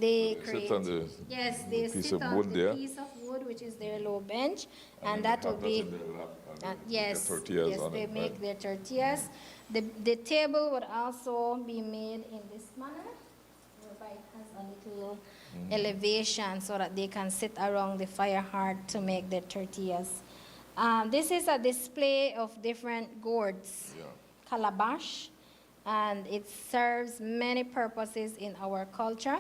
They create, sit on the, yes, the they piece sit of on wood the there. piece of wood, which is their low bench, and then that they will have be, in their lap and they make yes, their tortillas yes, on they it, make right? their tortillas. The table would also be made in this manner, whereby it has a little elevation so that they can sit around the fire hearth to make their tortillas. This is a display of different gourds, calabash, and it serves many purposes in our culture.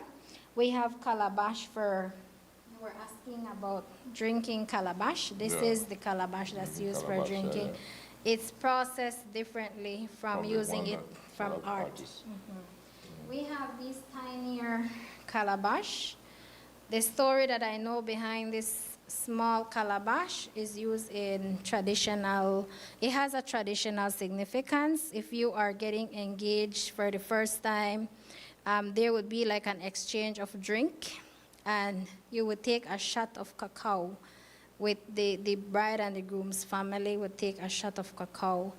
We have calabash for, you were asking about drinking calabash. This is the calabash that's used for Calabash, drinking. It's processed differently from Probably using one it from art. artist. We have this tinier calabash. The story that I know behind this small calabash is used in traditional, it has a traditional significance. If you are getting engaged for the first time, there would be like an exchange of drink, and you would take a shot of cacao with the bride and the groom's family would take a shot of cacao.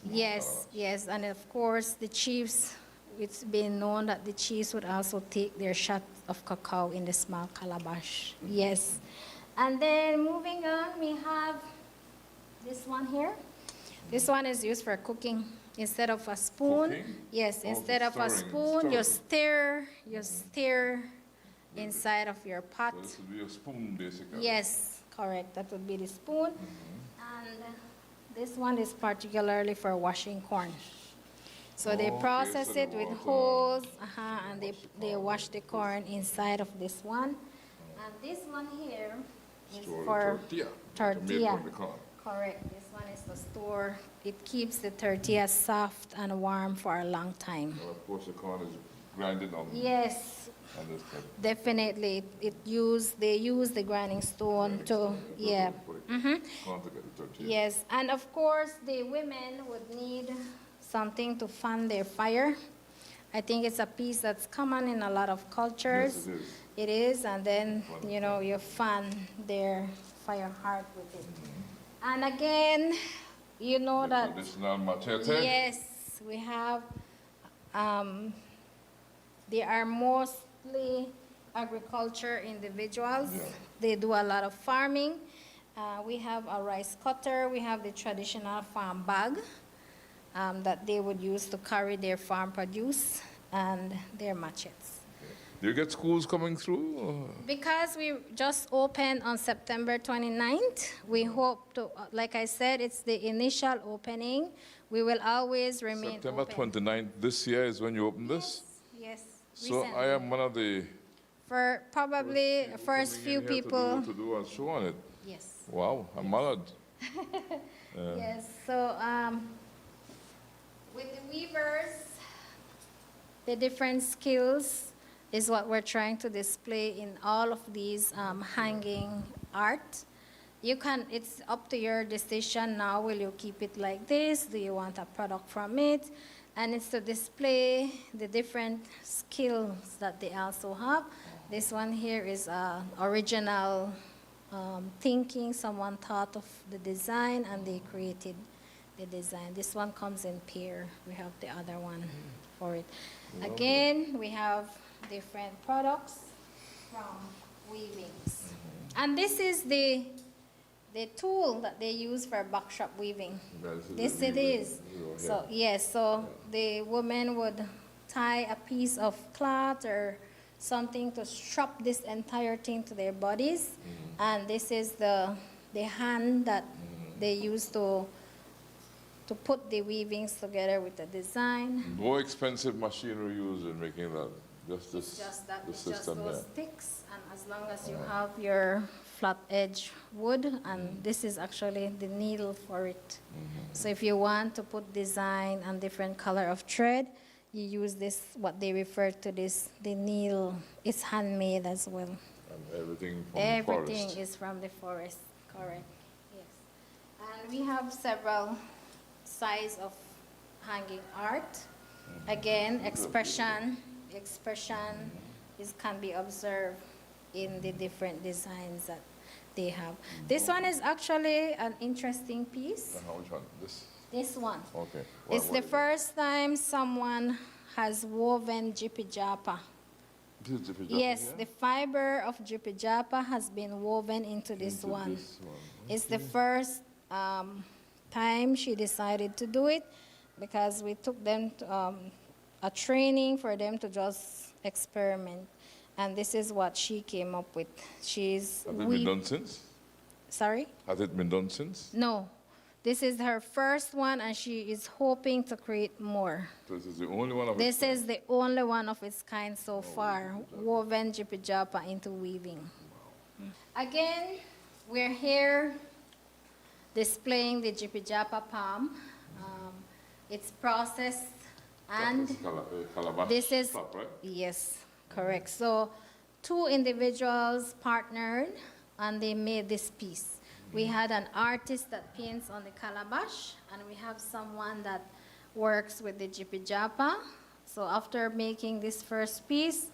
Yes, yes, and of course the chiefs, it's been known that the chiefs would also take their shot of cacao in the small calabash. Yes. And then moving on, we have this one here. This one is used for cooking. Instead of a spoon, Cooking? yes, Oh, instead of a stirring, spoon, you stirring. stir inside of your pot. So this would be a spoon, basically. Yes, correct. That would be the spoon. And this one is particularly for washing corn. So they Okay, process so the it with water- hose, and they wash the corn inside of this one. And this one here is Store the for tortilla. tortilla. To make from the corn. Correct. This one is to store. It keeps the tortilla soft and warm for a long time. Well, of course, the corn is grinded on. Yes, On this type. definitely. They use the grinding stone to, yeah. Corn to get the tortilla. Yes, and of course, the women would need something to fan their fire. I think it's a piece that's common in a lot of cultures. Yes, it is. It is, and then, you fan their fire heart with it. And again, you know The that, traditional machete. yes, we have, they are mostly agriculture individuals. Yeah. They do a lot of farming. We have a rice cutter. We have the traditional farm bag that they would use to carry their farm produce, and their machetes. Do you get schools coming through? Or? Because we just opened on September 29th, we hope to, like I said, it's the initial opening. We will always remain September open. 29th this year is when you open this? Yes, So recently. I am one of the For probably first coming few in here people. to do a show on it. Yes. Wow, I'm honored. Yes, so with the weavers, the different skills is what we're trying to display in all of these hanging art. It's up to your decision now. Will you keep it like this? Do you want a product from it? And it's to display the different skills that they also have. This one here is original thinking. Someone thought of the design and they created the design. This one comes in pair. We have the other one for it. Again, we have different products from weavings. And this is the tool that they use for backstrap weaving. This it is. So yes, so the woman would tie a piece of cloth or something to strap this entire thing to their bodies, and this is the hand that they use to put the weavings together with the design. No expensive machinery used in making that. Just this, It's just that, the it's just system those there. sticks, and as long as you have your flat edge wood, and this is actually the needle for it. So if you want to put design and different color of thread, you use this, what they refer to this, the needle. It's handmade as well. And everything from the Everything forest. is from the forest, correct, yes. And we have several size of hanging art. Again, expression can be observed in the different designs that they have. This one is actually an interesting piece. Which one? This one. Okay. It's the first time someone has woven Jippy Japa. This is Jippy Japa, Yes, yeah? the fiber of Jippy Japa has been woven into this one. It's the first time she decided to do it because we took them to a training for them to just experiment. And this is what she came up with. Has it been done since? Sorry? Has it been done since? No. This is her first one, and she is hoping to create more. So this is the only one of This its kind? is the only one of its kind so far, woven Jippy Japa into weaving. Again, we're here displaying the Jippy Japa palm. It's processed, and Calabash this is, top, right? yes, correct. So 2 individuals partnered, and they made this piece. We had an artist that paints on the calabash, and we have someone that works with the Jippy Japa. So after making this first piece,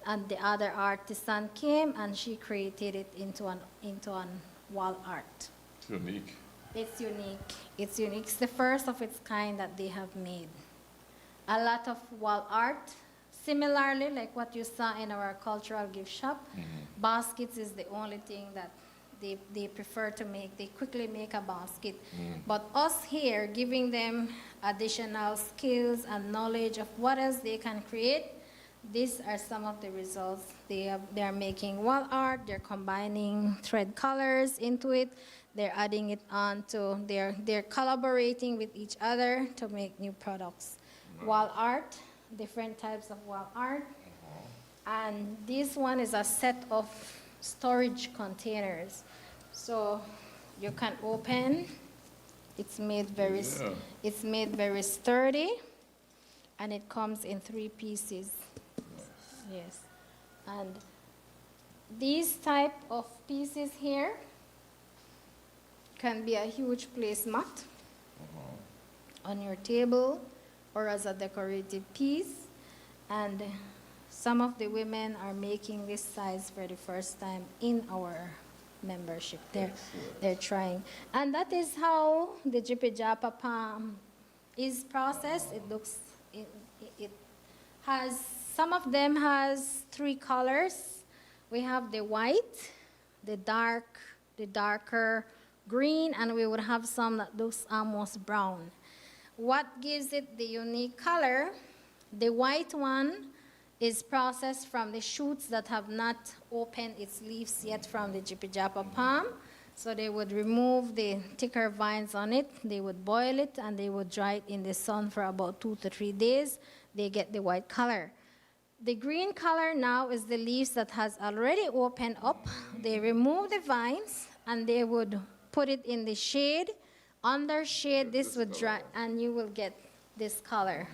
and the other artisan came, and she created it into an wall art. It's unique. It's unique. It's unique. It's the first of its kind that they have made. A lot of wall art, similarly like what you saw in our cultural gift shop. Baskets is the only thing that they prefer to make. They quickly make a basket. But us here, giving them additional skills and knowledge of what else they can create, these are some of the results. They are making wall art, they're combining thread colors into it, they're adding it on to, they're collaborating with each other to make new products. Wall art, different types of wall art. And this one is a set of storage containers. So you can open, it's made very sturdy, and it comes in 3 pieces. Yes. And these type of pieces here can be a huge placemat on your table or as a decorative piece. And some of the women are making this size for the first time in our membership. They're trying. And that is how the Jippy Japa palm is processed. It looks, it has, some of them has 3 colors. We have the white, the darker green, and we would have some that looks almost brown. What gives it the unique color? The white one is processed from the shoots that have not opened its leaves yet from the Jippy Japa palm. So they would remove the thicker vines on it, they would boil it, and they would dry it in the sun for about 2 to 3 days. They get the white color. The green color now is the leaves that has already opened up. They remove the vines, and they would put it in the shade. Under shade, this would dry, and you will get this color.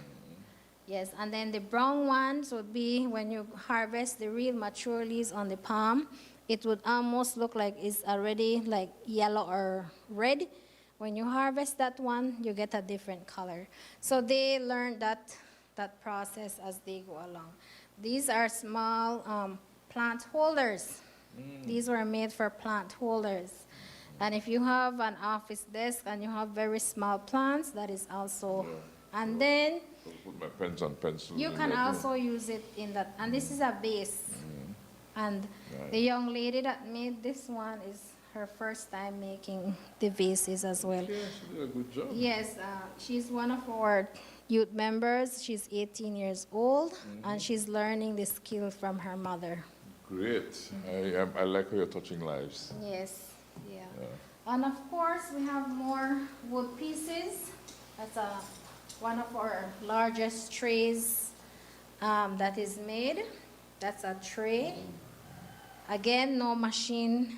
Yes, and then the brown ones would be when you harvest the real mature leaves on the palm. It would almost look like it's already like yellow or red. When you harvest that one, you get a different color. So they learn that process as they go along. These are small plant holders. These were made for plant holders. And if you have an office desk and you have very small plants, that is also, and then Put my pens and pencils. you can also use it in that. And this is a vase. And the young lady that made this one is her first time making the vases as well. Yes, she did a good job. Yes, she's one of our youth members. She's 18 years old, and she's learning the skill from her mother. Great. I like how you're touching lives. Yes, yeah. And of course, we have more wood pieces. That's one of our largest trays that is made. That's a tray. Again, no machine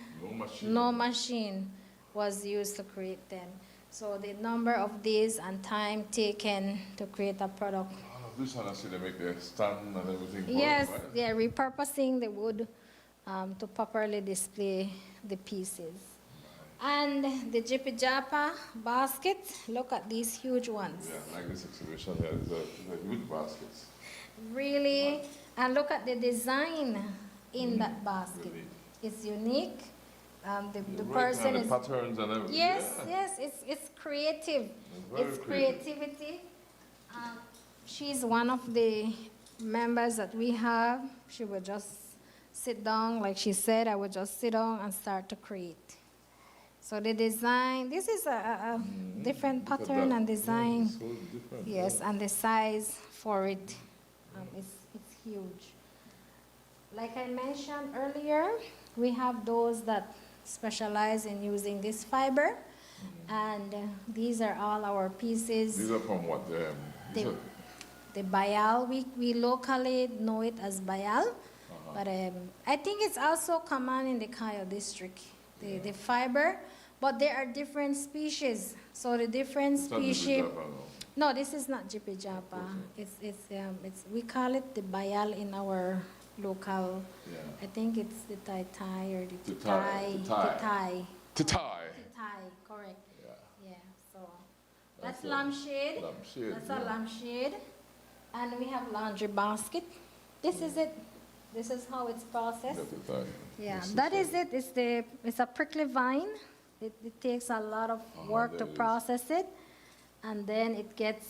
was used to create them. So the number of days and time taken to create a product. This one I see they make the stand and everything. Yes, for it, right? they're repurposing the wood to properly display the pieces. And the Jippy Japa basket, look at these huge ones. Yeah, like this exhibition here, these are huge baskets. Really, and look at the design in that basket. Really. It's unique. The Right, person and the is patterns and everything. yes, Yeah. yes. It's creative. Very It's creative. creativity. She's one of the members that we have. She would just sit down, like she said. I would just sit down and start to create. So the design. This is a different Look at pattern that. and design. Yeah, it's so different. Yes, and the size for it, it's huge. Like I mentioned earlier, we have those that specialize in using this fiber, and these are all our pieces. These are from what? These The, are- the bayal, we locally know it as bayal, but I think it's also common in the Kayo district, the fiber, but there are different species. So the different it's not just species. Java, no. No, this is not Jippy Japa. It's we call it the bayal in our local. Yeah. I think it's the Tai Tai or the The Tai- the Tai. Tai. To tie. Tai, correct. Yeah. Yeah. So that's That's a lampshade. lampshade, That's yeah. a lampshade, and we have laundry basket. This is it. This is how it's processed. That's the tie. Yeah, This that is is it. It's a prickly vine. It takes a lot of work there to it is. process it, and then it gets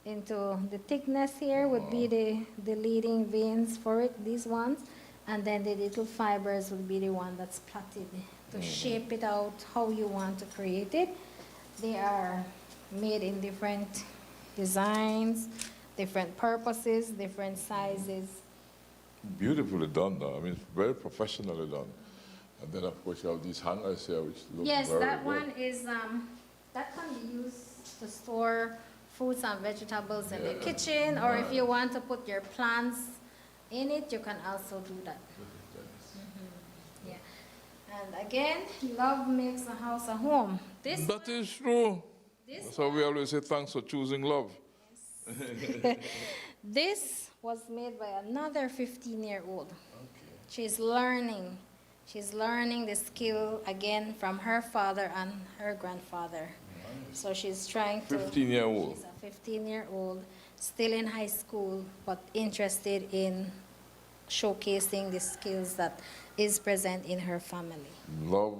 into the thickness here would be the leading veins for it, these ones, and then the little fibers would be the one that's plaited to shape it out how you want to create it. They are made in different designs, different purposes, different sizes. Beautifully done, though. I mean, it's very professionally done. And then, of course, you have these hangers here, which look Yes, very that good. one is, that can be used to store fruits and vegetables in the Yeah. kitchen, or if you want to put your plants in it, you can also do that. Yeah. And again, love makes a house a home. This That is true. This That's why we always say thanks for choosing love. This was made by another 15-year-old. She's learning. She's learning the skill again from her father and her grandfather. So she's trying to. 15-year-old. She's a 15-year-old, still in high school, but interested in showcasing the skills that is present in her family. Love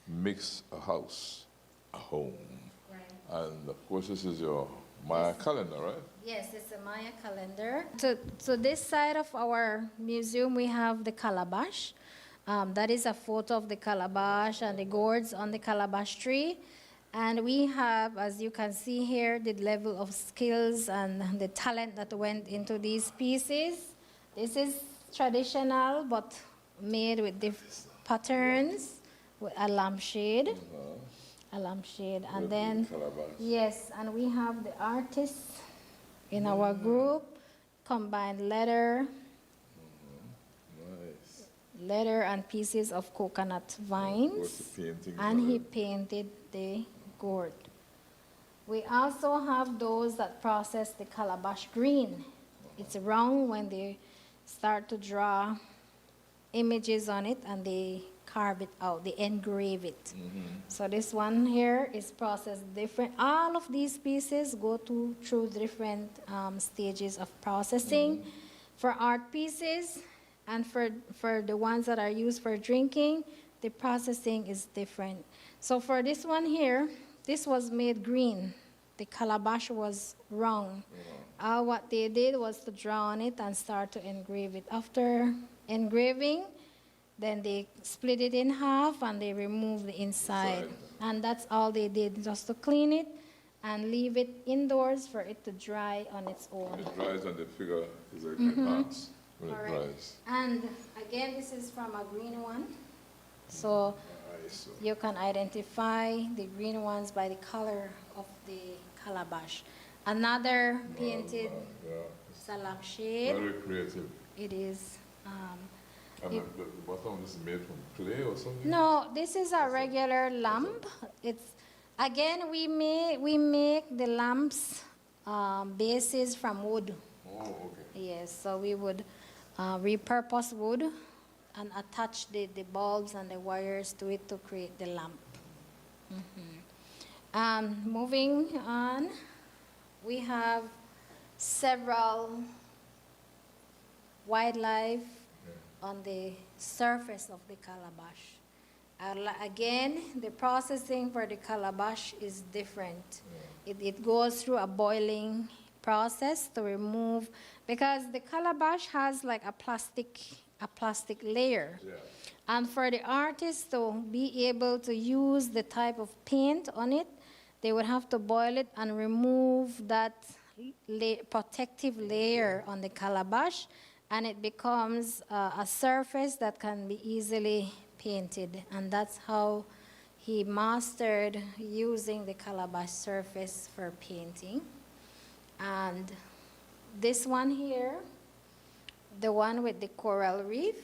makes a house a home. Right. And of course, this is your Maya calendar, right? Yes, it's a Maya calendar. So this side of our museum, we have the calabash. That is a photo of the calabash and the gourds on the calabash tree. And we have, as you can see here, the level of skills and the talent that went into these pieces. This is traditional, but made with different patterns, with a lampshade. A lampshade. And With then, the calabash. yes, and we have the artists in our group, combined leather, Nice. leather and pieces of coconut Of course, vines, the painting and he on it. painted the gourd. We also have those that process the calabash green. It's wrong when they start to draw images on it and they carve it out, they engrave it. So this one here is processed different. All of these pieces go through different stages of processing. For art pieces and for the ones that are used for drinking, the processing is different. So for this one here, this was made green. The calabash was wrong. What they did was to draw on it and start to engrave it. After engraving, then they split it in half and they removed the inside. And that's all they did, just to clean it and leave it indoors for it to dry on its own. It dries and the figure is enhanced when it Correct. dries. And again, this is from a green one. So Nice. you can identify the green ones by the color of the calabash. Another painted Yeah. salam shade. Very creative. It is. And the bottom is made from clay or something? No, this is a regular lamp. It's again we make the lamps bases from wood. Oh, okay. Yes, so we would repurpose wood and attach the bulbs and the wires to it to create the lamp. Moving on, we have several wildlife on the surface of the calabash. Again, the processing for the calabash is different. It goes through a boiling process to remove, because the calabash has like a plastic layer. And for the artist to be able to use the type of paint on it, they would have to boil it and remove that protective layer on the calabash, and it becomes a surface that can be easily painted. And that's how he mastered using the calabash surface for painting. And this one here, the one with the coral reef,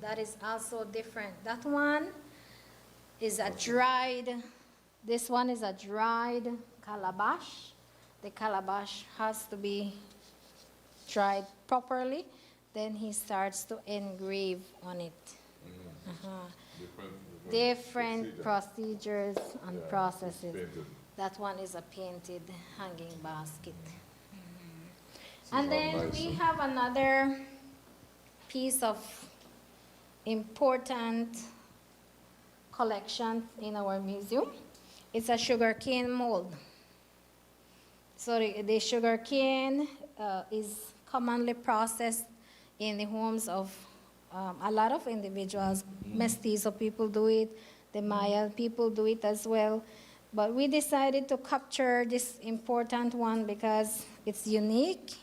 that is also different. That one is a dried, this one is a dried calabash. The calabash has to be dried properly. Then he starts to engrave on it. Different procedures and processes. That one is a painted hanging basket. And then we have another piece of important collection in our museum. It's a sugarcane mold. So the sugarcane is commonly processed in the homes of a lot of individuals. Mestizo people do it, the Maya people do it as well. But we decided to capture this important one because it's unique,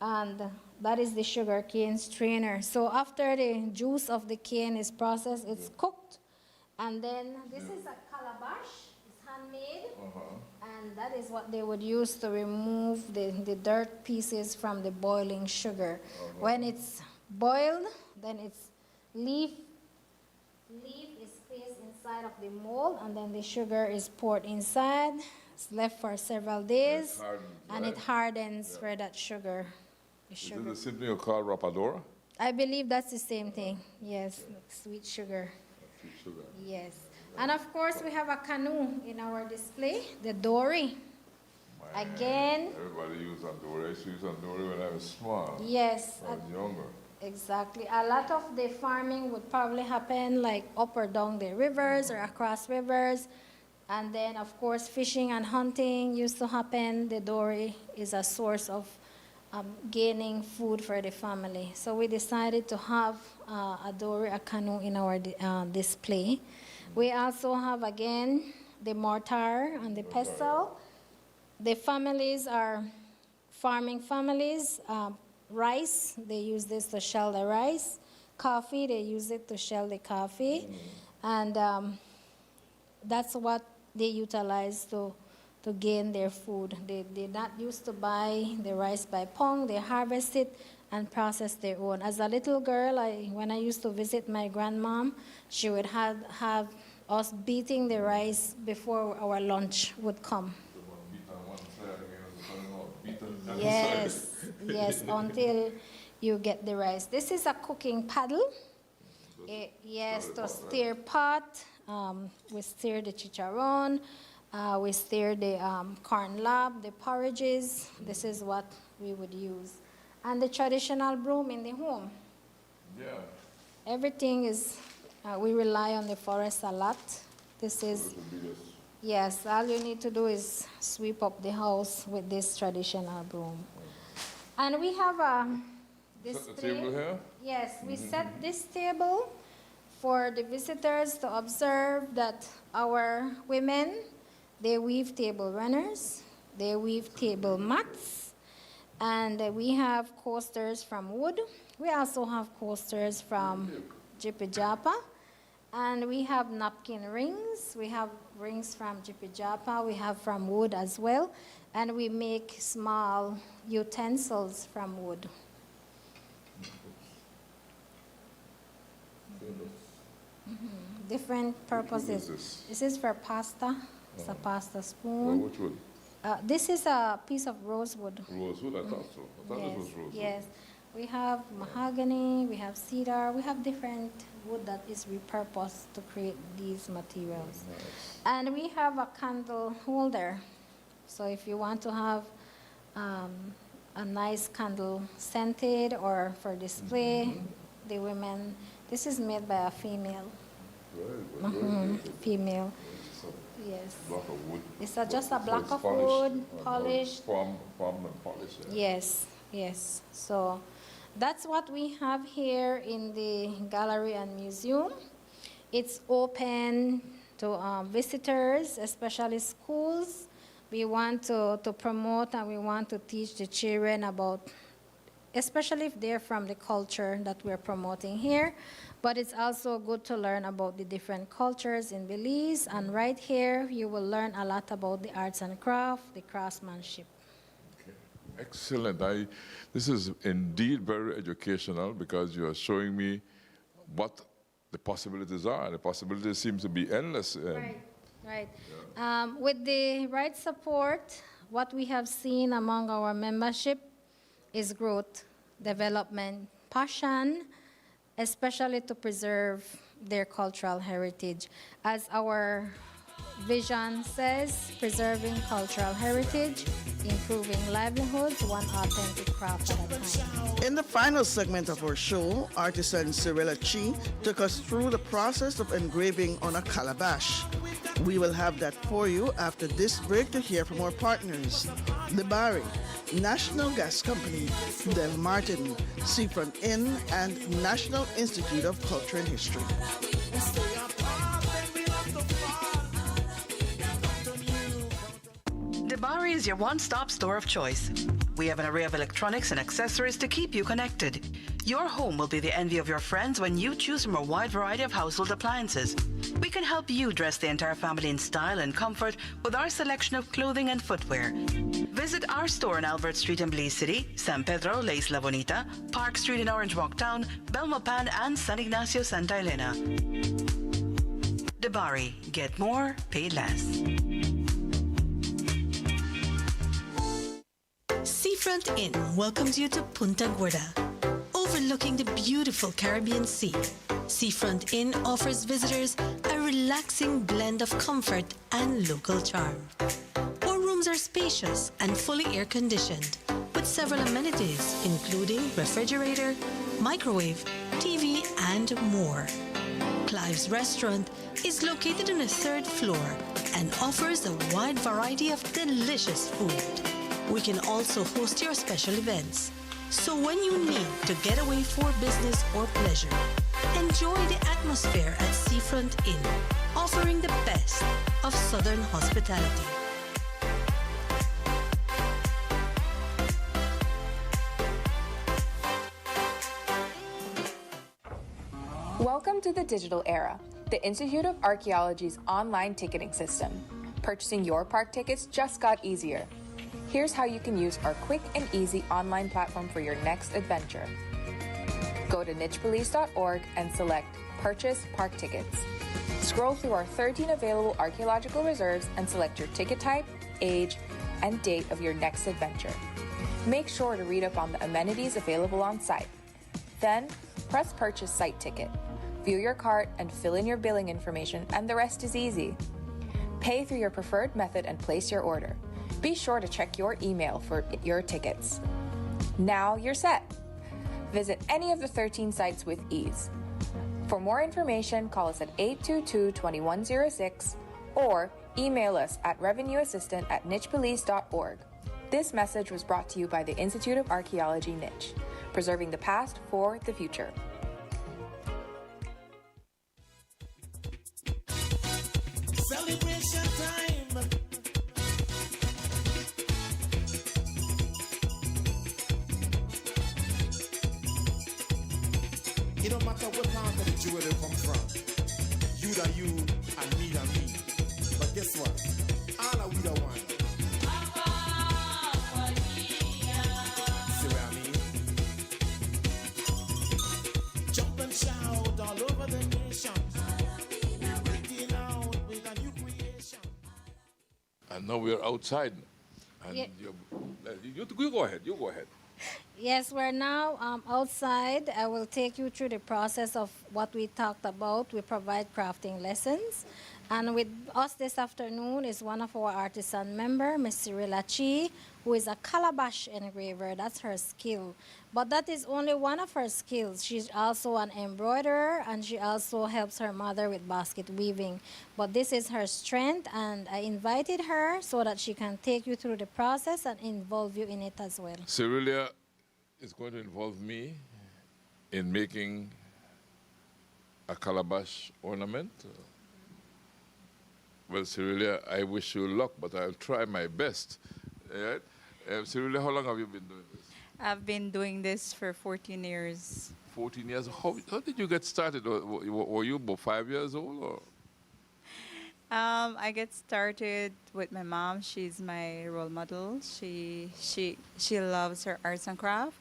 and that is the sugarcane strainer. So after the juice of the cane is processed, it's cooked, and then this is a calabash. It's handmade, and that is what they would use to remove the dirt pieces from the boiling sugar. When it's boiled, then it's leaf is placed inside of the mold, and then the sugar is poured inside. It's left for several days, and it hardens for that sugar. Is it the same thing you call rapadura? I believe that's the same thing. Yes, sweet sugar. Sweet sugar. Yes. And of course, we have a canoe in our display, the dory. Again. Everybody used on dory. I used to use on dory when I was small. Yes. When I was younger. Exactly. A lot of the farming would probably happen like up or down the rivers or across rivers. And then, of course, fishing and hunting used to happen. The dory is a source of gaining food for the family. So we decided to have a dory, a canoe in our display. We also have, again, the mortar and the pestle. The families are farming families. Rice, they use this to shell the rice. Coffee, they use it to shell the coffee. And that's what they utilize to gain their food. They're not used to buy the rice by pound. They harvest it and process their own. As a little girl, when I used to visit my grandmom, she would have us beating the rice before our lunch would come. Yes, yes, until you get the rice. This is a cooking paddle. Yes, to stir pot. We stir the chicharron. We stir the corn lab, the porridges. This is what we would use. And the traditional broom in the home. Yeah. Everything is, we rely on the forest a lot. This is, yes, all you need to do is sweep up the house with this traditional broom. And we have this set the table here? Yes, we set this table for the visitors to observe that our women, they weave table runners, they weave table mats, and we have coasters from wood. We also have coasters from Jippy Japa, and we have napkin rings. We have rings from Jippy Japa, we have from wood as well, and we make small utensils from wood. Different purposes. This is for pasta. It's a pasta spoon. Which wood? This is a piece of rosewood. Rosewood, I thought so. I thought Yes, this was rosewood. yes. We have mahogany, we have cedar, we have different wood that is repurposed to create these materials. And we have a candle holder. So if you want to have a nice candle scented or for display, the women, this is made by a female. Female. Yes. Block of wood. It's just a block it's of polished, wood, polished. Formed and polished. Yes, yes. So that's what we have here in the gallery and museum. It's open to visitors, especially schools. We want to promote and we want to teach the children about, especially if they're from the culture that we're promoting here. But it's also good to learn about the different cultures in Belize. And right here, you will learn a lot about the arts and craft, the craftsmanship. Excellent. This is indeed very educational because you are showing me what the possibilities are. The possibilities seem to be endless. Right. With the right support, what we have seen among our membership is growth, development, passion, especially to preserve their cultural heritage. As our vision says, preserving cultural heritage, improving livelihoods, one authentic craft at a time. In the final segment of our show, artisan Cyrilla Chi took us through the process of engraving on a calabash. We will have that for you after this break to hear from our partners. The Bari, National Gas Company, Del Martin, Seafront Inn, and National Institute of Culture and History. Debari is your one-stop store of choice. We have an array of electronics and accessories to keep you connected. Your home will be the envy of your friends when you choose from a wide variety of household appliances. We can help you dress the entire family in style and comfort with our selection of clothing and footwear. Visit our store on Albert Street in Belize City, San Pedro, La Isla Bonita, Park Street in Orange Walk Town, Belmopan, and San Ignacio, Santa Elena. Debari, get more, pay less. Seafront Inn welcomes you to Punta Gorda, overlooking the beautiful Caribbean Sea. Seafront Inn offers visitors a relaxing blend of comfort and local charm. Our rooms are spacious and fully air-conditioned, with several amenities including refrigerator, microwave, TV, and more. Clive's restaurant is located on the 3rd floor and offers a wide variety of delicious food. We can also host your special events. So when you need to get away for business or pleasure, enjoy the atmosphere at Seafront Inn, offering the best of Southern hospitality. Welcome to the digital era, the Institute of Archaeology's online ticketing system. Purchasing your park tickets just got easier. Here's how you can use our quick and easy online platform for your next adventure. Go to nichebelize.org and select Purchase Park Tickets. Scroll through our 13 available archaeological reserves and select your ticket type, age, and date of your next adventure. Make sure to read up on the amenities available on site. Then, press Purchase Site Ticket. View your cart and fill in your billing information, and the rest is easy. Pay through your preferred method and place your order. Be sure to check your email for your tickets. Now you're set. Visit any of the 13 sites with ease. For more information, call us at 822-2106 or email us at revenueassistant@nichebelize.org. This message was brought to you by the Institute of Archaeology Niche, preserving the past for the future. Celebration time. It don't matter what part of the jewelry come from. You that you and me that me. But guess what? All are we the one. See what I mean? Jump and shout all over the nation. We're breaking out with a new creation. And now we're outside. And Yeah. you go ahead. Yes, we're now outside. I will take you through the process of what we talked about. We provide crafting lessons. And with us this afternoon is one of our artisan member, Miss Cyrilla Chi, who is a calabash engraver. That's her skill. But that is only one of her skills. She's also an embroiderer, and she also helps her mother with basket weaving. But this is her strength, and I invited her so that she can take you through the process and involve you in it as well. Cyrilia is going to involve me in making a calabash ornament. Well, Cyrilia, I wish you luck, but I'll try my best. Right? Cyrilia, how long have you been doing this? I've been doing this for 14 years. 14 years. How did you get started? Were you about 5 years old? Or? I get started with my mom. She's my role model. She loves her arts and craft.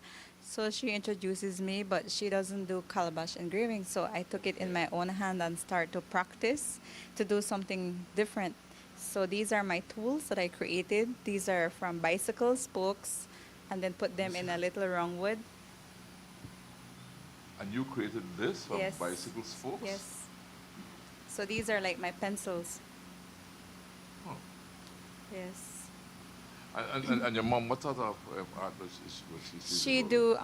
So she introduces me, but she doesn't do calabash engraving. So I took it in my own hand and start to practice to do something different. So these are my tools that I created. These are from bicycle spokes, and then put them in a little round wood. And you created this from Yes. bicycle spokes? Yes. So these are like my pencils. Huh. Yes. And your mom, what sort of art was she? She do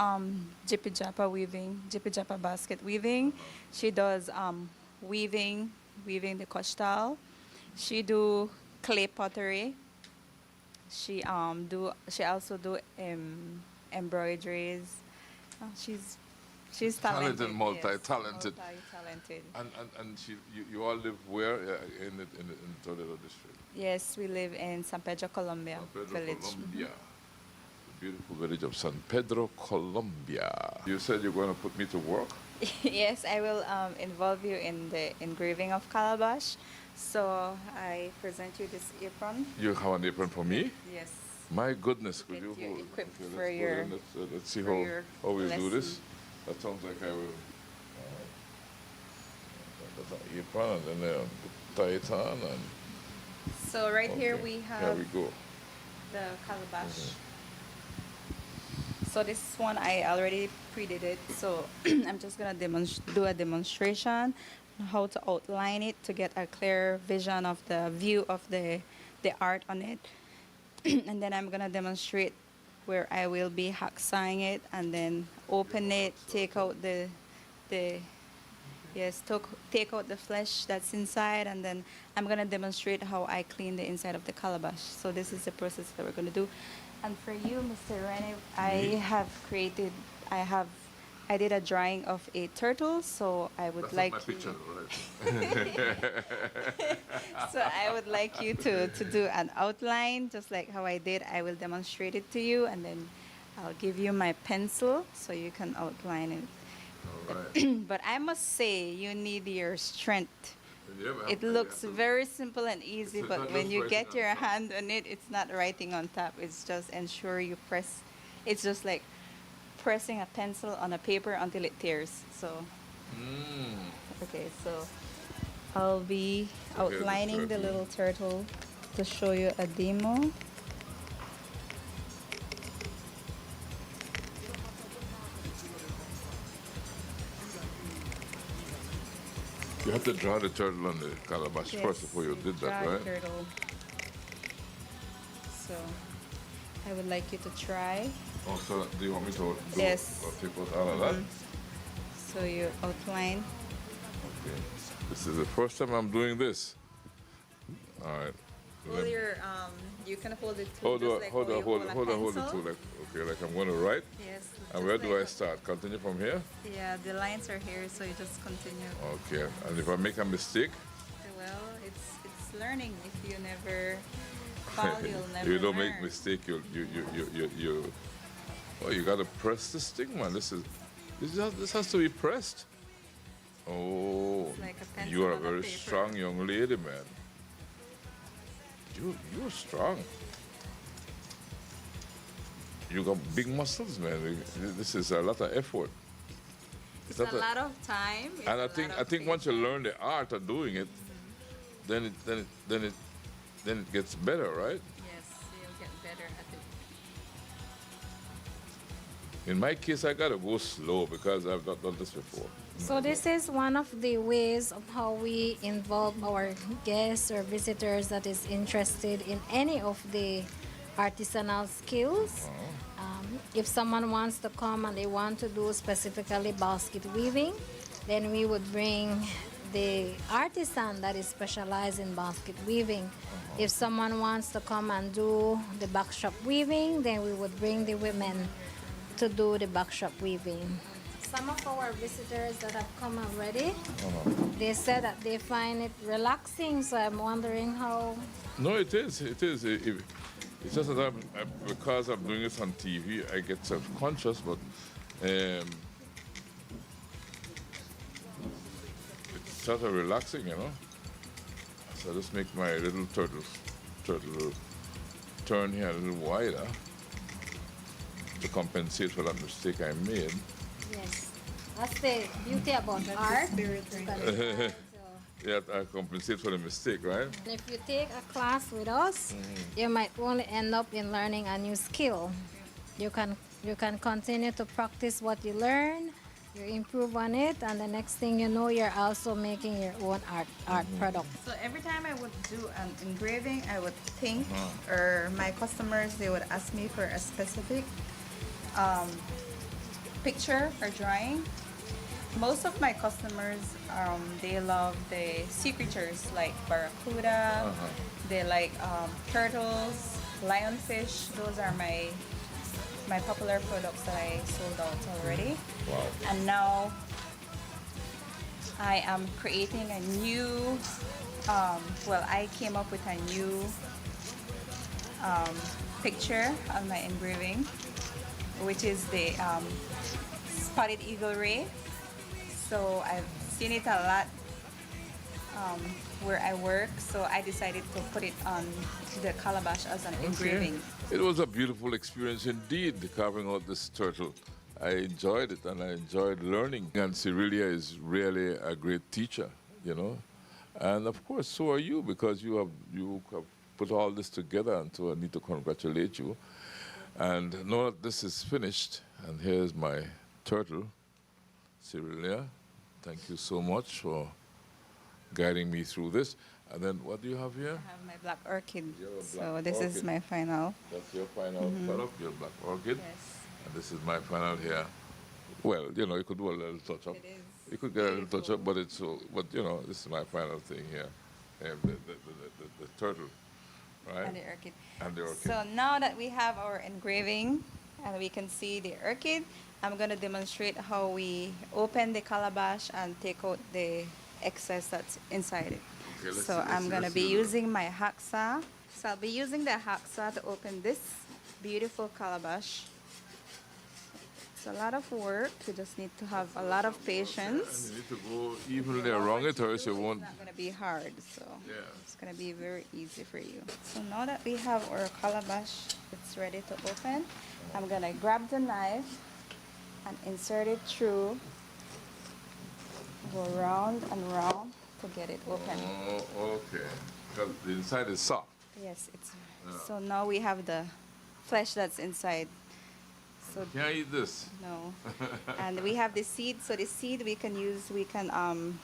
jippy japa weaving, jippy japa basket weaving. She does weaving the costal. She do clay pottery. She also do embroideries. She's talented. Talented, multi-talented. Yes, multi-talented. And you all live where in the Toledo district? Yes, we live in San Pedro, Colombia San Pedro, village. Colombia. The beautiful village of San Pedro, Colombia. You said you're going to put me to work? Yes, I will involve you in the engraving of calabash. So I present you this apron. You have an apron for me? Yes. My goodness, could Get you you hold? equipped Okay, for let's go your- then. Let's see for your how we do lesson. this. That sounds like I will. That's an apron, and then tie it on, and So right here okay, we Here have we go. the calabash. So this one I already pre-did it. So I'm just gonna do a demonstration on how to outline it to get a clear vision of the view of the art on it. And then I'm gonna demonstrate where I will be hacksawing it and then open it, take out take out the flesh that's inside, and then I'm gonna demonstrate how I clean the inside of the calabash. So this is the process that we're gonna do. And for you, Mr. Rene, I did a drawing of a turtle, so I would That's like not my you, picture, right? so I would like you to do an outline, just like how I did. I will demonstrate it to you, and then I'll give you my pencil so you can outline it. All right. But I must say, you need your strength. Yeah, but It I looks have to- very simple and easy, It's but not when just you writing get on your top. hand on it, it's not writing on top. It's just ensure you press. It's just like pressing a pencil on a paper until it tears. So, okay, so I'll be So here's the outlining the turtle. little turtle to show you a demo. You have to draw the turtle on the calabash Yes, first before you did that, draw the right? turtle. So I would like you to try. Oh, so do you want me to do Yes. take out all of that? So you outline. Okay. This is the first time I'm doing this. All right. Hold your you can hold it too. Hold just on, like hold how on, you hold a on, hold it pencil. too. Like, okay, like I'm going to write. Yes. And just where do I like- start? Continue from here? Yeah, the lines are here, so you just continue. Okay. And if I make a mistake, Well, it's learning. If you never fall, you'll never you don't learn. make mistake. You. Oh, you got to press this thing, man. This has to be pressed. Oh, It's like a pencil you are a on a very paper. strong young lady, man. You're strong. You got big muscles, man. This is a lot of effort. It's a lot of time. It's And a I think once you learn the art of doing it, then it gets better, right? Yes, you'll get better at it. In my case, I gotta go slow because I've not done this before. So this is one of the ways of how we involve our guests or visitors that is interested in any of the artisanal skills. If someone wants to come and they want to do specifically basket weaving, then we would bring the artisan that is specialized in basket weaving. If someone wants to come and do the backshop weaving, then we would bring the women to do the backshop weaving. Some of our visitors that have come already, they said that they find it relaxing, so I'm wondering how. No, it is. It is. It's just that because I'm doing this on TV, I get self-conscious, but it's sort of relaxing, you know. So I just make my little turtle turn here a little wider to compensate for that mistake I made. Yes, that's the beauty about art. Yeah, I compensate for the mistake, right? If you take a class with us, you might only end up in learning a new skill. You can continue to practice what you learn, you improve on it, and the next thing you know, you're also making your own art product. So every time I would do an engraving, I would think, or my customers, they would ask me for a specific picture or drawing. Most of my customers, they love the sea creatures like barracuda, they like turtles, lionfish. Those are my popular products that I sold out already. Wow. And now I am creating a new, I came up with a new picture on my engraving, which is the spotted eagle ray. So I've seen it a lot where I work, so I decided to put it on the calabash as an engraving. It was a beautiful experience indeed, carving out this turtle. I enjoyed it and I enjoyed learning. And Cyrilia is really a great teacher, you know. And of course, so are you, because you have put all this together, and so I need to congratulate you. And know that this is finished, and here's my turtle, Cyrilia. Thank you so much for guiding me through this. And then what do you have here? I have my black orchid. So this is my final. That's your final product, your black orchid. Yes. And this is my final here. Well, you know, you could do a little touch-up. It is. You could get a little touch-up, but it's so. But you know, this is my final thing here. The turtle, right? And the orchid. And the orchid. So now that we have our engraving and we can see the orchid, I'm going to demonstrate how we open the calabash and take out the excess that's inside it. Okay, So I'm going to be using my hacksaw. So I'll be using the hacksaw to open this beautiful calabash. It's a lot of work. You just need to have a lot of patience. And you need to go evenly around it, or else you won't. It's not going to be hard, so Yeah. it's going to be very easy for you. So now that we have our calabash, it's ready to open. I'm going to grab the knife and insert it through, go round and round to get it open. Oh, okay. Because the inside is soft. Yes, it's so now we have the flesh that's inside. So Can I eat this? no, and we have the seed. So the seed we can use, we can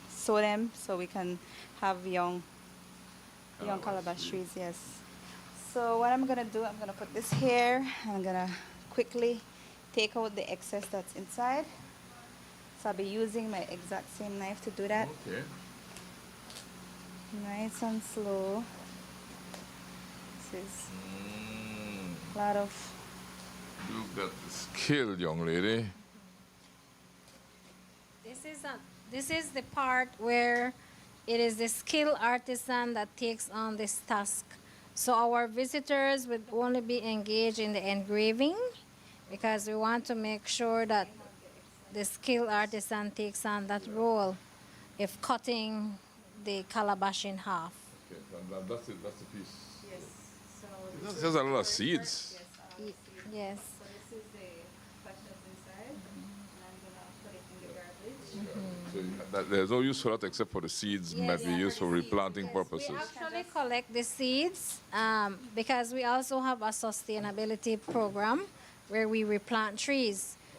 sow them so we can have young calabash trees. Yes. So what I'm gonna do, I'm gonna put this here. And I'm gonna quickly take out the excess that's inside. So I'll be using my exact same knife to do that. Okay. Nice and slow. This is a lot of. You got the skill, young lady. This is the part where it is the skilled artisan that takes on this task. So our visitors would only be engaged in the engraving, because we want to make sure that the skilled artisan takes on that role of cutting the calabash in half. Okay, and that's it. That's the piece. Yes. So There's a lot of seeds. Yes. So this is the flesh that's inside, and I'm gonna put it in the garbage. So there's no use for that except for the seeds might be used for replanting purposes. We actually collect the seeds because we also have a sustainability program where we replant trees.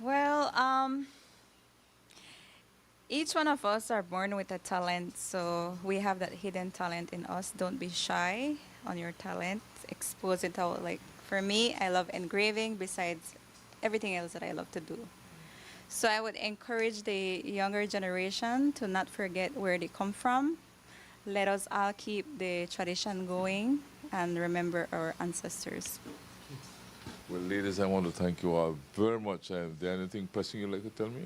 Well, each one of us are born with a talent, so we have that hidden talent in us. Don't be shy on your talent. Expose it out. Like for me, I love engraving besides everything else that I love to do. So I would encourage the younger generation to not forget where they come from. Let us all keep the tradition going and remember our ancestors. Well, ladies, I want to thank you all very much. Is there anything pressing you'd like to tell me?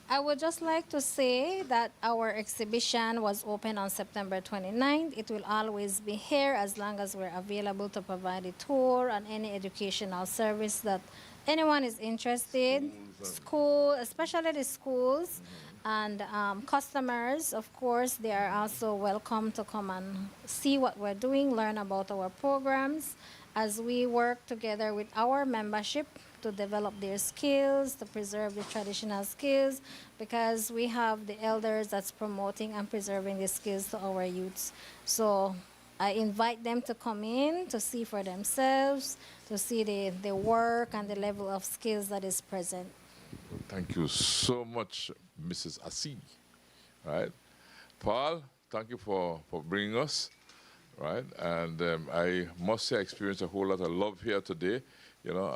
I would just like to say that our exhibition was open on September 29th. It will always be here as long as we're available to provide a tour and any educational service that anyone is interested. School, especially the schools and customers, of course, they are also welcome to come and see what we're doing, learn about our programs as we work together with our membership to develop their skills, to preserve the traditional skills, because we have the elders that's promoting and preserving the skills to our youths. So I invite them to come in to see for themselves, to see the work and the level of skills that is present. Thank you so much, Mrs. Assi. Right, Paul, thank you for bringing us. Right, and I must say I experienced a whole lot of love here today. You know,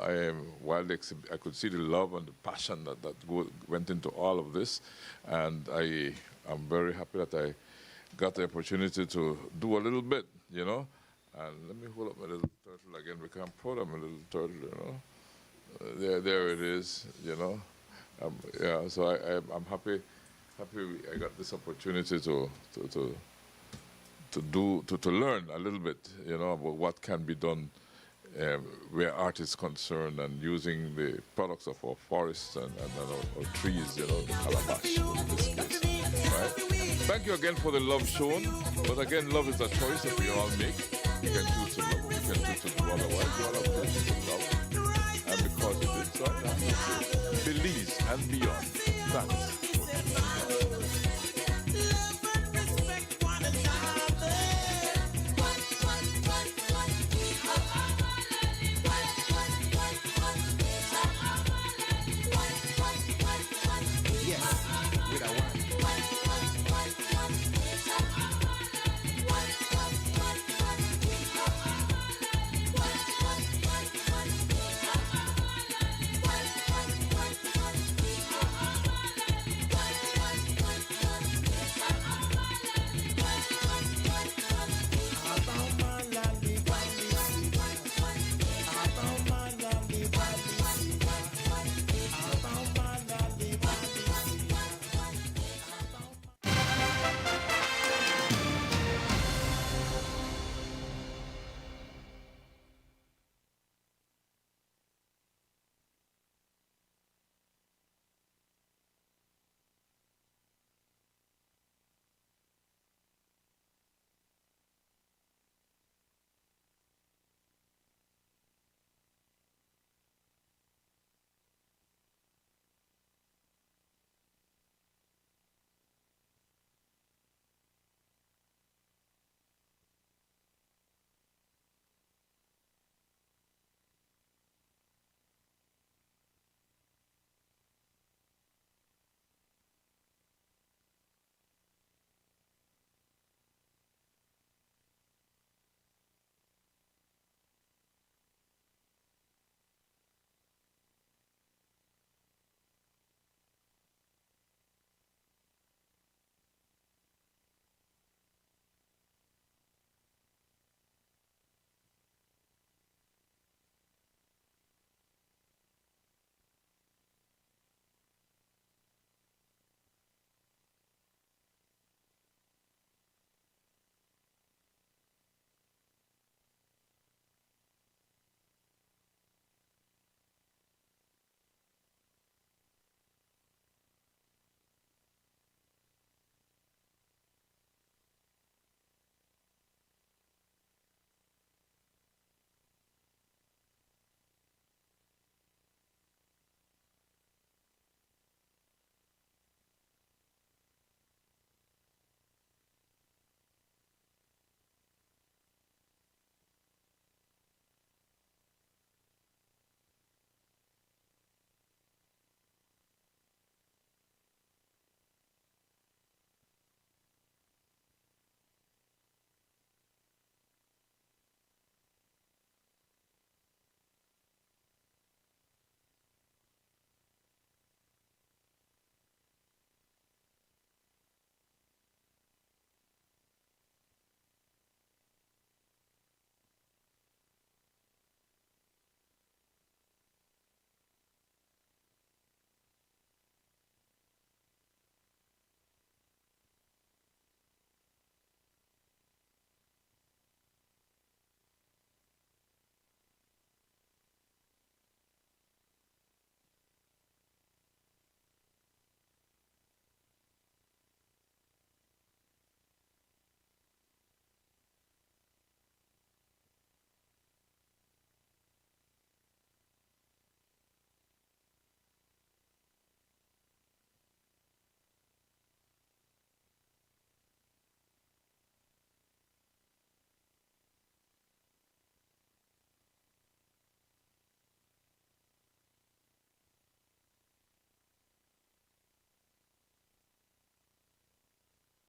while I could see the love and the passion that went into all of this, and I am very happy that I got the opportunity to do a little bit, you know. And let me hold up my little turtle again because I'm proud of my little turtle, you know. There it is, you know. Yeah, so I'm happy I got this opportunity to learn a little bit, you know, about what can be done where art is concerned and using the products of our forests and our trees, you know, the calabash in this case, right? Thank you again for the love shown, but again, love is a choice that we all make. You can choose to love, you can choose to do otherwise.